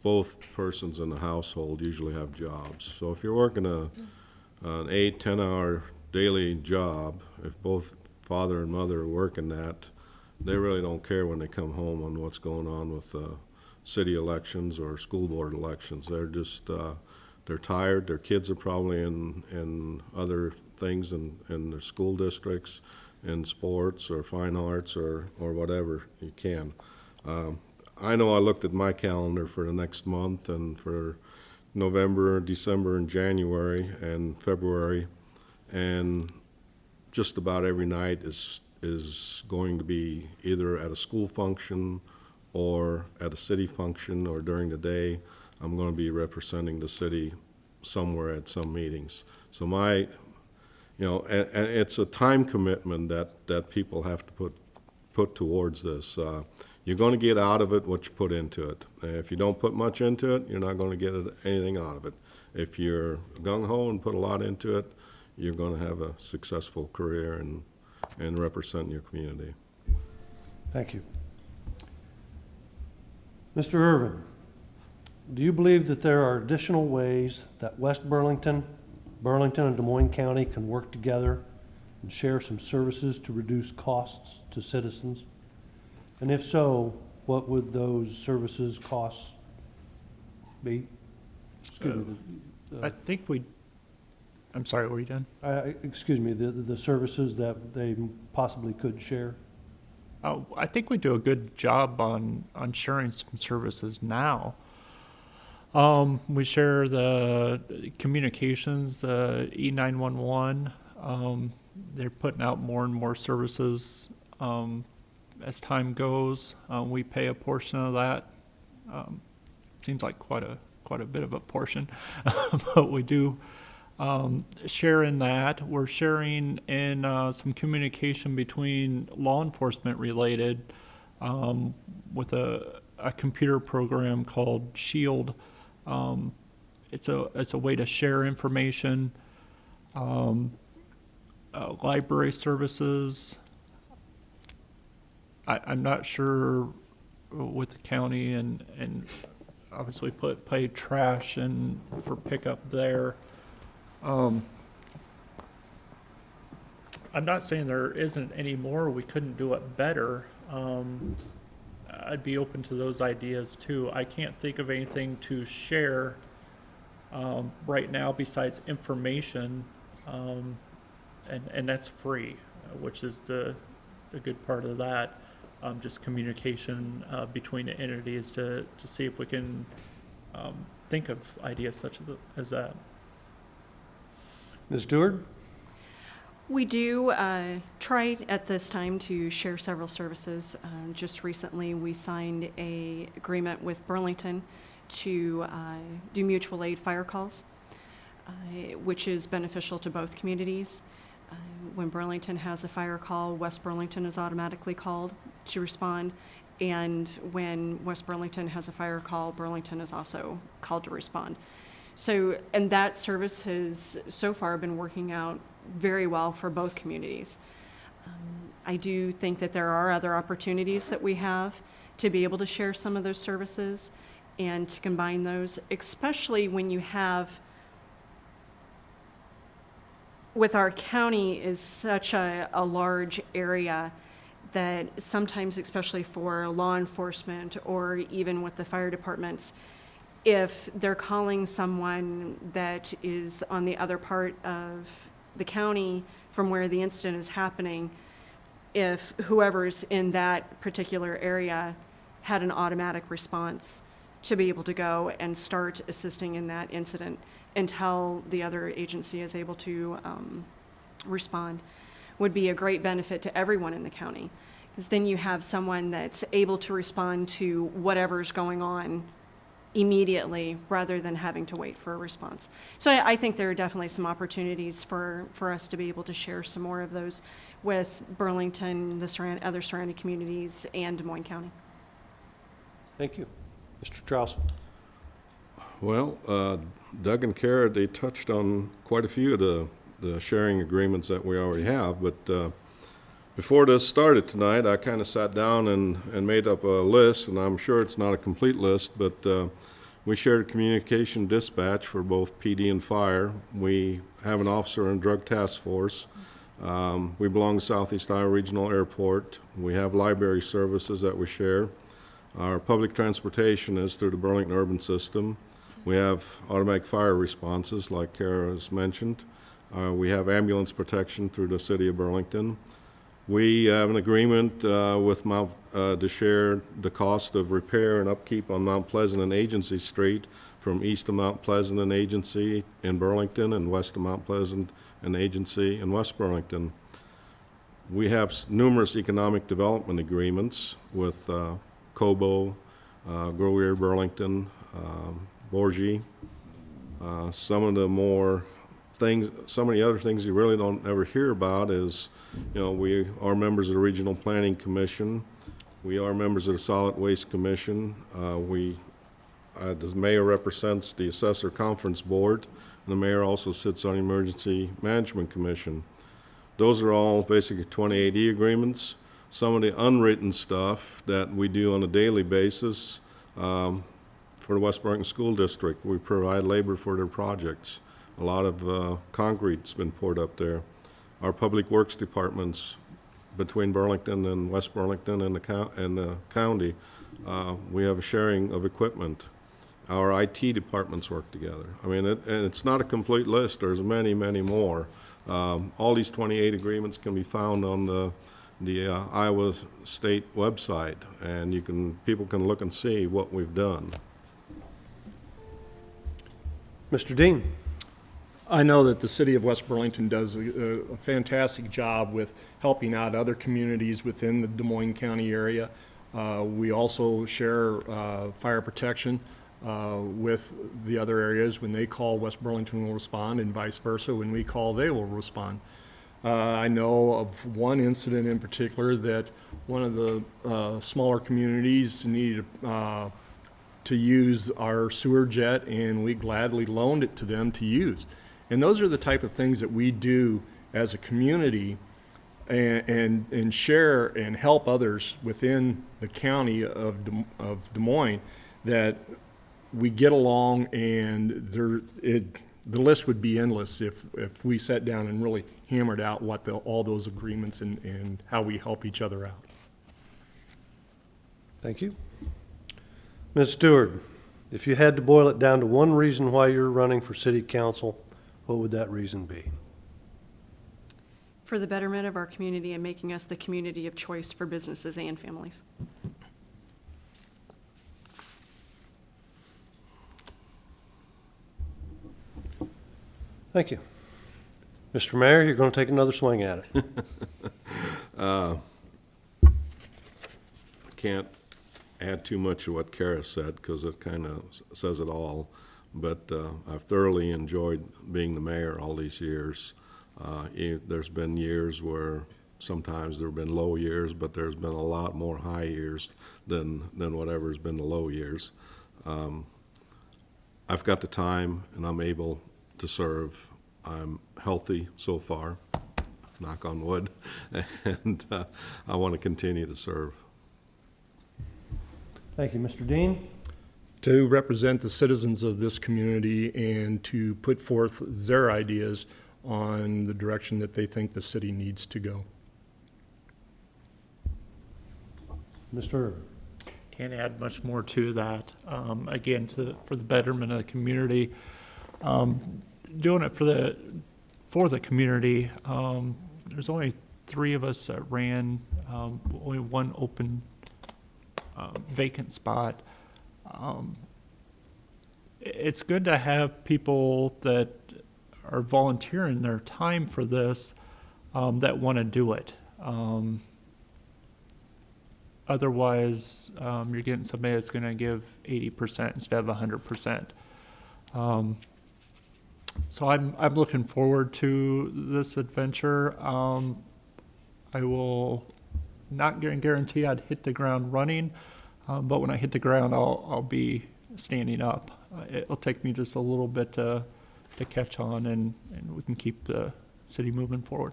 both persons in the household usually have jobs. So if you're working an 8–10 hour daily job, if both father and mother are working that, they really don't care when they come home on what's going on with city elections or school board elections. They're just, they're tired. Their kids are probably in other things in their school districts, in sports or fine arts or whatever you can. I know I looked at my calendar for the next month and for November, December, and January and February, and just about every night is going to be either at a school function or at a city function, or during the day I'm going to be representing the city somewhere at some meetings. So and it's a time commitment that people have to put towards this. You're going to get out of it what you put into it. If you don't put much into it, you're not going to get anything out of it. If you're gung-ho and put a lot into it, you're going to have a successful career and represent your community. Thank you. Mr. Irvin, do you believe that there are additional ways that West Burlington, and Des Moines County can work together and share some services to reduce costs to citizens? And if so, what would those services costs be? Excuse me. I think I'm sorry, were you done? Excuse me, the services that they possibly could share? Oh, I think we do a good job on sharing some services now. We share the communications, E911. They're putting out more and more services as time goes. We pay a portion of that. Seems like quite a bit of a portion, but we do share in that. We're sharing in some communication between law enforcement related with a computer program called Shield. It's a way to share information. Library services. I'm not sure with the county and obviously pay trash and for pickup there. I'm not saying there isn't any more. We couldn't do it better. I'd be open to those ideas too. I can't think of anything to share right now besides information, and that's free, which is the good part of that. Just communication between the entities to see if we can think of ideas such as that. Ms. Stewart? We do try at this time to share several services. Just recently, we signed an agreement with Burlington to do mutual aid fire calls, which is beneficial to both communities. When Burlington has a fire call, West Burlington is automatically called to respond. And when West Burlington has a fire call, Burlington is also called to respond. So, and that service has so far been working out very well for both communities. I do think that there are other opportunities that we have to be able to share some of those services and to combine those, especially when you have, with our county is such a large area that sometimes, especially for law enforcement or even with the fire departments, if they're calling someone that is on the other part of the county from where the incident is happening, if whoever's in that particular area had an automatic response to be able to go and start assisting in that incident until the other agency is able to respond, would be a great benefit to everyone in the county. Because then you have someone that's able to respond to whatever's going on immediately rather than having to wait for a response. So I think there are definitely some opportunities for us to be able to share some more of those with Burlington, the other surrounding communities, and Des Moines County. Thank you. Mr. Strauss? Well, Doug and Kara, they touched on quite a few of the sharing agreements that we already have, but before this started tonight, I kind of sat down and made up a list, and I'm sure it's not a complete list, but we shared communication dispatch for both PD and fire. We have an officer and drug task force. We belong to Southeast Iowa Regional Airport. We have library services that we share. Our public transportation is through the Burlington Urban System. We have automatic fire responses, like Kara has mentioned. We have ambulance protection through the city of Burlington. We have an agreement with Mount to share the cost of repair and upkeep on Mount Pleasant and Agency Street from east of Mount Pleasant and Agency in Burlington and west of Mount Pleasant and Agency in West Burlington. We have numerous economic development agreements with Cobo, Grolier, Burlington, Borgie. Some of the other things you really don't ever hear about is, we are members of the Regional Planning Commission. We are members of the Solid Waste Commission. The mayor represents the Assessor Conference Board, and the mayor also sits on the Emergency Management Commission. Those are all basically 2080 agreements. Some of the unwritten stuff that we do on a daily basis, for the West Burlington School District, we provide labor for their projects. A lot of concrete's been poured up there. Our public works departments between Burlington and West Burlington and the county We have a sharing of equipment. Our IT departments work together. I mean, and it's not a complete list. There's many, many more. All these 28 agreements can be found on the Iowa State website, and people can look and see what we've done. Mr. Dean? I know that the city of West Burlington does a fantastic job with helping out other communities within the Des Moines County area. We also share fire protection with the other areas. When they call, West Burlington will respond, and vice versa. When we call, they will respond. I know of one incident in particular that one of the smaller communities needed to use our sewer jet, and we gladly loaned it to them to use. And those are the type of things that we do as a community and share and help others within the county of Des Moines, that we get along, and the list would be endless if we sat down and really hammered out what all those agreements and how we help each other out. Thank you. Ms. Stewart, if you had to boil it down to one reason why you're running for city council, what would that reason be? For the betterment of our community and making us the community of choice for businesses and families. Thank you. Mr. Mayor, you're going to take another swing at it. I can't add too much of what Kara said, because it kind of says it all. But I've thoroughly enjoyed being the mayor all these years. There's been years where sometimes there have been low years, but there's been a lot more high years than whatever's been the low years. I've got the time, and I'm able to serve. I'm healthy so far, knock on wood, and I want to continue to serve. Thank you, Mr. Dean. To represent the citizens of this community and to put forth their ideas on the direction that they think the city needs to go. Mr. Irvin. Can't add much more to that. Again, for the betterment of the community, doing it for the community. There's only 3 of us that ran, only one open vacant spot. It's good to have people that are volunteering their time for this, that want to do it. Otherwise, you're getting somebody that's going to give 80% instead of 100%. So I'm looking forward to this adventure. I will not guarantee I'd hit the ground running, but when I hit the ground, I'll be standing up. It'll take me just a little bit to catch on, and we can keep the city moving forward.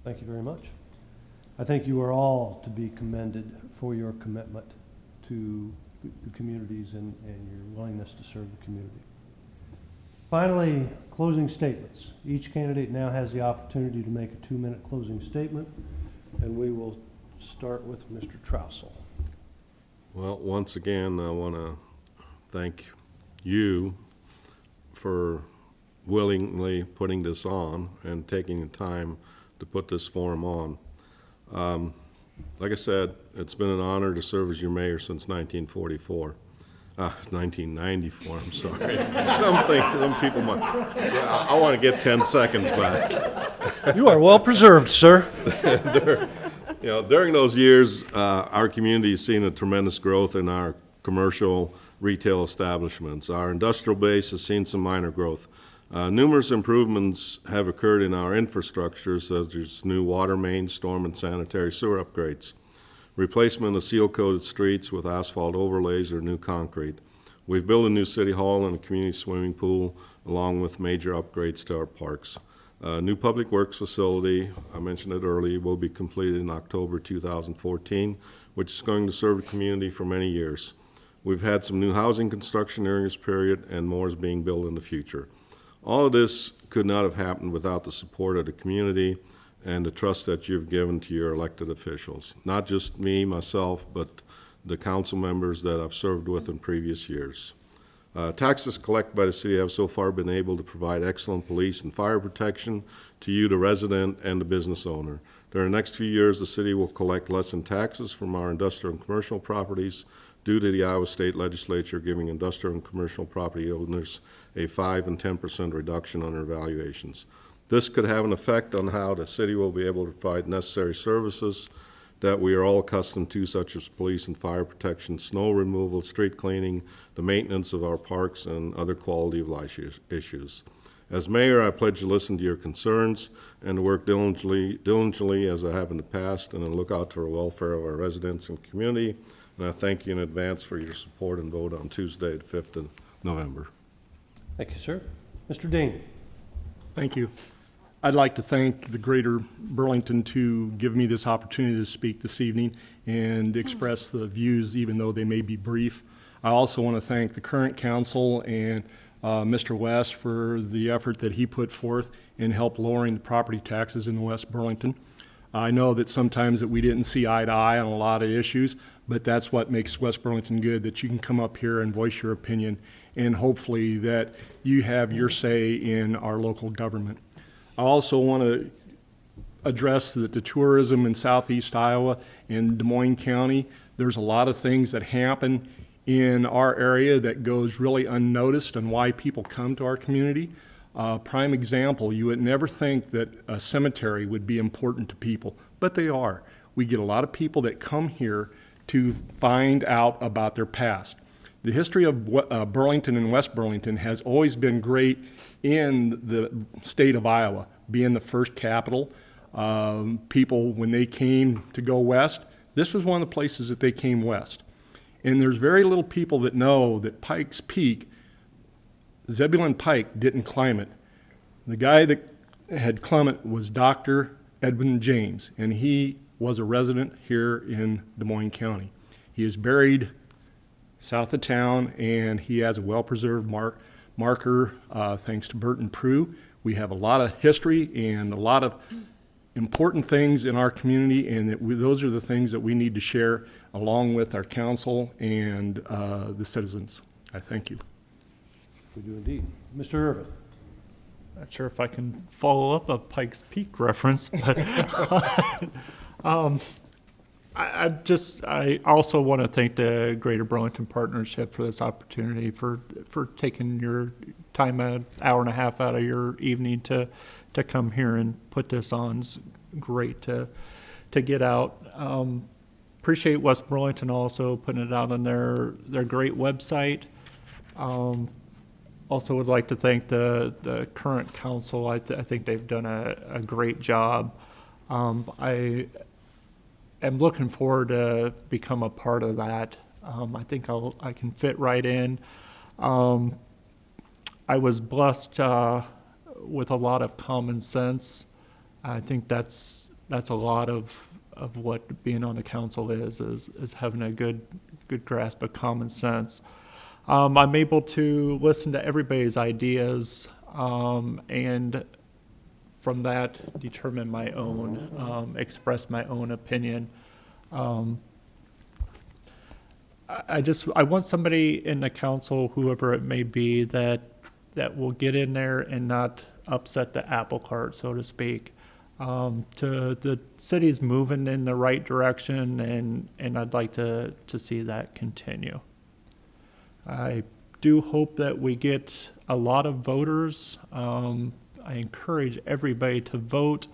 Thank you very much. I think you are all to be commended for your commitment to the communities and your willingness to serve the community. Finally, closing statements. Each candidate now has the opportunity to make a 2-minute closing statement, and we will start with Mr. Trousel. Well, once again, I want to thank you for willingly putting this on and taking the time to put this forum on. Like I said, it's been an honor to serve as your mayor since 1944. 1994, I'm sorry. Some people might, I want to get 10 seconds back. You are well preserved, sir. During those years, our community has seen a tremendous growth in our commercial retail establishments. Our industrial base has seen some minor growth. Numerous improvements have occurred in our infrastructure, such as new water mains, storm and sanitary sewer upgrades, replacement of seal-coated streets with asphalt overlays or new concrete. We've built a new city hall and a community swimming pool, along with major upgrades to our parks. New public works facility, I mentioned it earlier, will be completed in October 2014, which is going to serve the community for many years. We've had some new housing construction during this period, and more is being built in the future. All of this could not have happened without the support of the community and the trust that you've given to your elected officials. Not just me, myself, but the council members that I've served with in previous years. Taxes collected by the city have so far been able to provide excellent police and fire protection to you, the resident and the business owner. During the next few years, the city will collect less in taxes from our industrial and commercial properties due to the Iowa State Legislature giving industrial and commercial property owners a 5 and 10% reduction on their valuations. This could have an effect on how the city will be able to provide necessary services that we are all accustomed to, such as police and fire protection, snow removal, street cleaning, the maintenance of our parks, and other quality of life issues. As mayor, I pledge to listen to your concerns and to work diligently as I have in the past, and to look out for the welfare of our residents and community. And I thank you in advance for your support and vote on Tuesday, the 5th of November. Thank you, sir. Mr. Dean. Thank you. I'd like to thank the Greater Burlington to give me this opportunity to speak this evening and express the views, even though they may be brief. I also want to thank the current council and Mr. West for the effort that he put forth in help lowering the property taxes in West Burlington. I know that sometimes that we didn't see eye to eye on a lot of issues, but that's what makes West Burlington good, that you can come up here and voice your opinion, and hopefully that you have your say in our local government. I also want to address that the tourism in southeast Iowa and Des Moines County, there's a lot of things that happen in our area that goes really unnoticed and why people come to our community. Prime example, you would never think that a cemetery would be important to people, but they are. We get a lot of people that come here to find out about their past. The history of Burlington and West Burlington has always been great in the state of Iowa, being the first capital. People, when they came to go west, this was one of the places that they came west. And there's very little people that know that Pikes Peak, Zebulon Pike didn't climb it. The guy that had climbed it was Dr. Edwin James, and he was a resident here in Des Moines County. He is buried south of town, and he has a well-preserved marker thanks to Burton Prue. We have a lot of history and a lot of important things in our community, and those are the things that we need to share along with our council and the citizens. I thank you. We do indeed. Mr. Irvin. Not sure if I can follow up a Pikes Peak reference, but I also want to thank the Greater Burlington Partnership for this opportunity, for taking your time, an hour and a half out of your evening to come here and put this on. It's great to get out. Appreciate West Burlington also putting it out on their great website. Also would like to thank the current council. I think they've done a great job. I am looking forward to become a part of that. I think I can fit right in. I was blessed with a lot of common sense. I think that's a lot of what being on the council is having a good grasp of common sense. I'm able to listen to everybody's ideas and from that determine my own, express my own opinion. I want somebody in the council, whoever it may be, that will get in there and not upset the apple cart, so to speak. The city's moving in the right direction, and I'd like to see that continue. I do hope that we get a lot of voters. I encourage everybody to vote.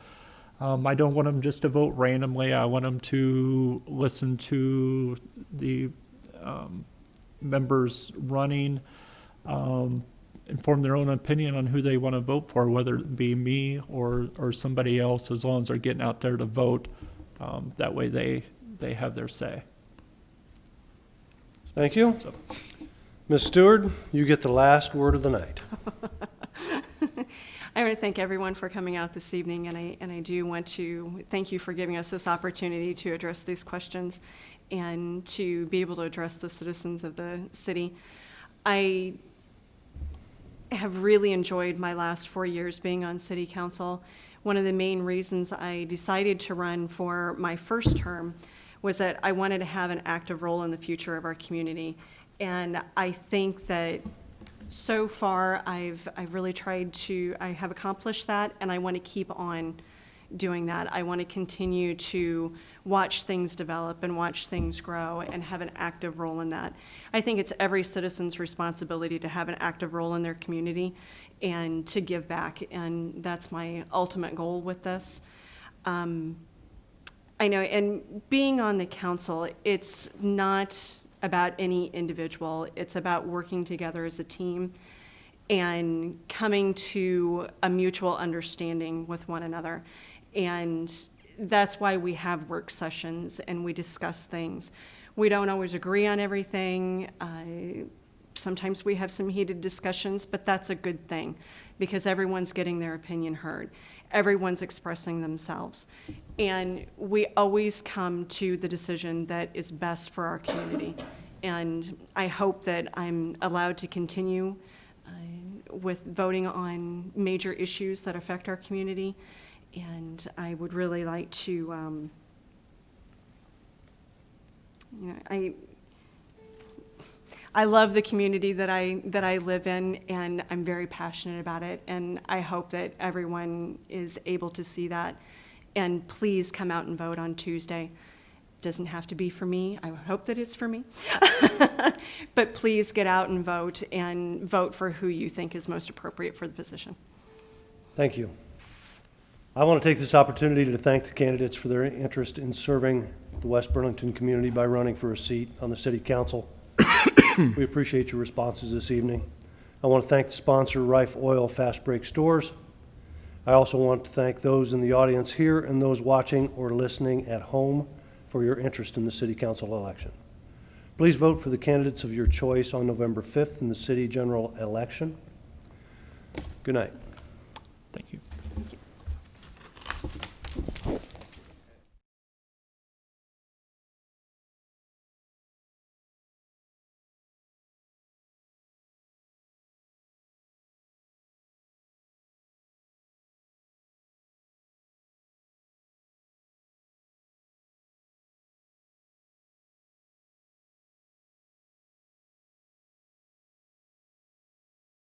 I don't want them just to vote randomly. I want them to listen to the members running, and form their own opinion on who they want to vote for, whether it be me or somebody else, as long as they're getting out there to vote. That way they have their say. Thank you. Ms. Stewart, you get the last word of the night. I want to thank everyone for coming out this evening, and I do want to thank you for giving us this opportunity to address these questions and to be able to address the citizens of the city. I have really enjoyed my last 4 years being on city council. one of the main reasons I decided to run for my first term was that I wanted to have an active role in the future of our community. And I think that so far, I've really tried to, I have accomplished that, and I want to keep on doing that. I want to continue to watch things develop and watch things grow and have an active role in that. I think it's every citizen's responsibility to have an active role in their community and to give back, and that's my ultimate goal with this. I know, and being on the council, it's not about any individual. It's about working together as a team and coming to a mutual understanding with one another. And that's why we have work sessions and we discuss things. We don't always agree on everything. Sometimes we have some heated discussions, but that's a good thing because everyone's getting their opinion heard. Everyone's expressing themselves. And we always come to the decision that is best for our community. And I hope that I'm allowed to continue with voting on major issues that affect our community. And I would really like to, I love the community that I live in, and I'm very passionate about it, and I hope that everyone is able to see that. And please come out and vote on Tuesday. Doesn't have to be for me. I hope that it's for me. But please get out and vote for who you think is most appropriate for the position. Thank you. I want to take this opportunity to thank the candidates for their interest in serving the West Burlington community by running for a seat on the City Council. We appreciate your responses this evening. I want to thank the sponsor, Rife Oil Fast Break Stores. I also want to thank those in the audience here and those watching or listening at home for your interest in the City Council election. Please vote for the candidates of your choice on November 5th in the City General Election. Good night. Thank you.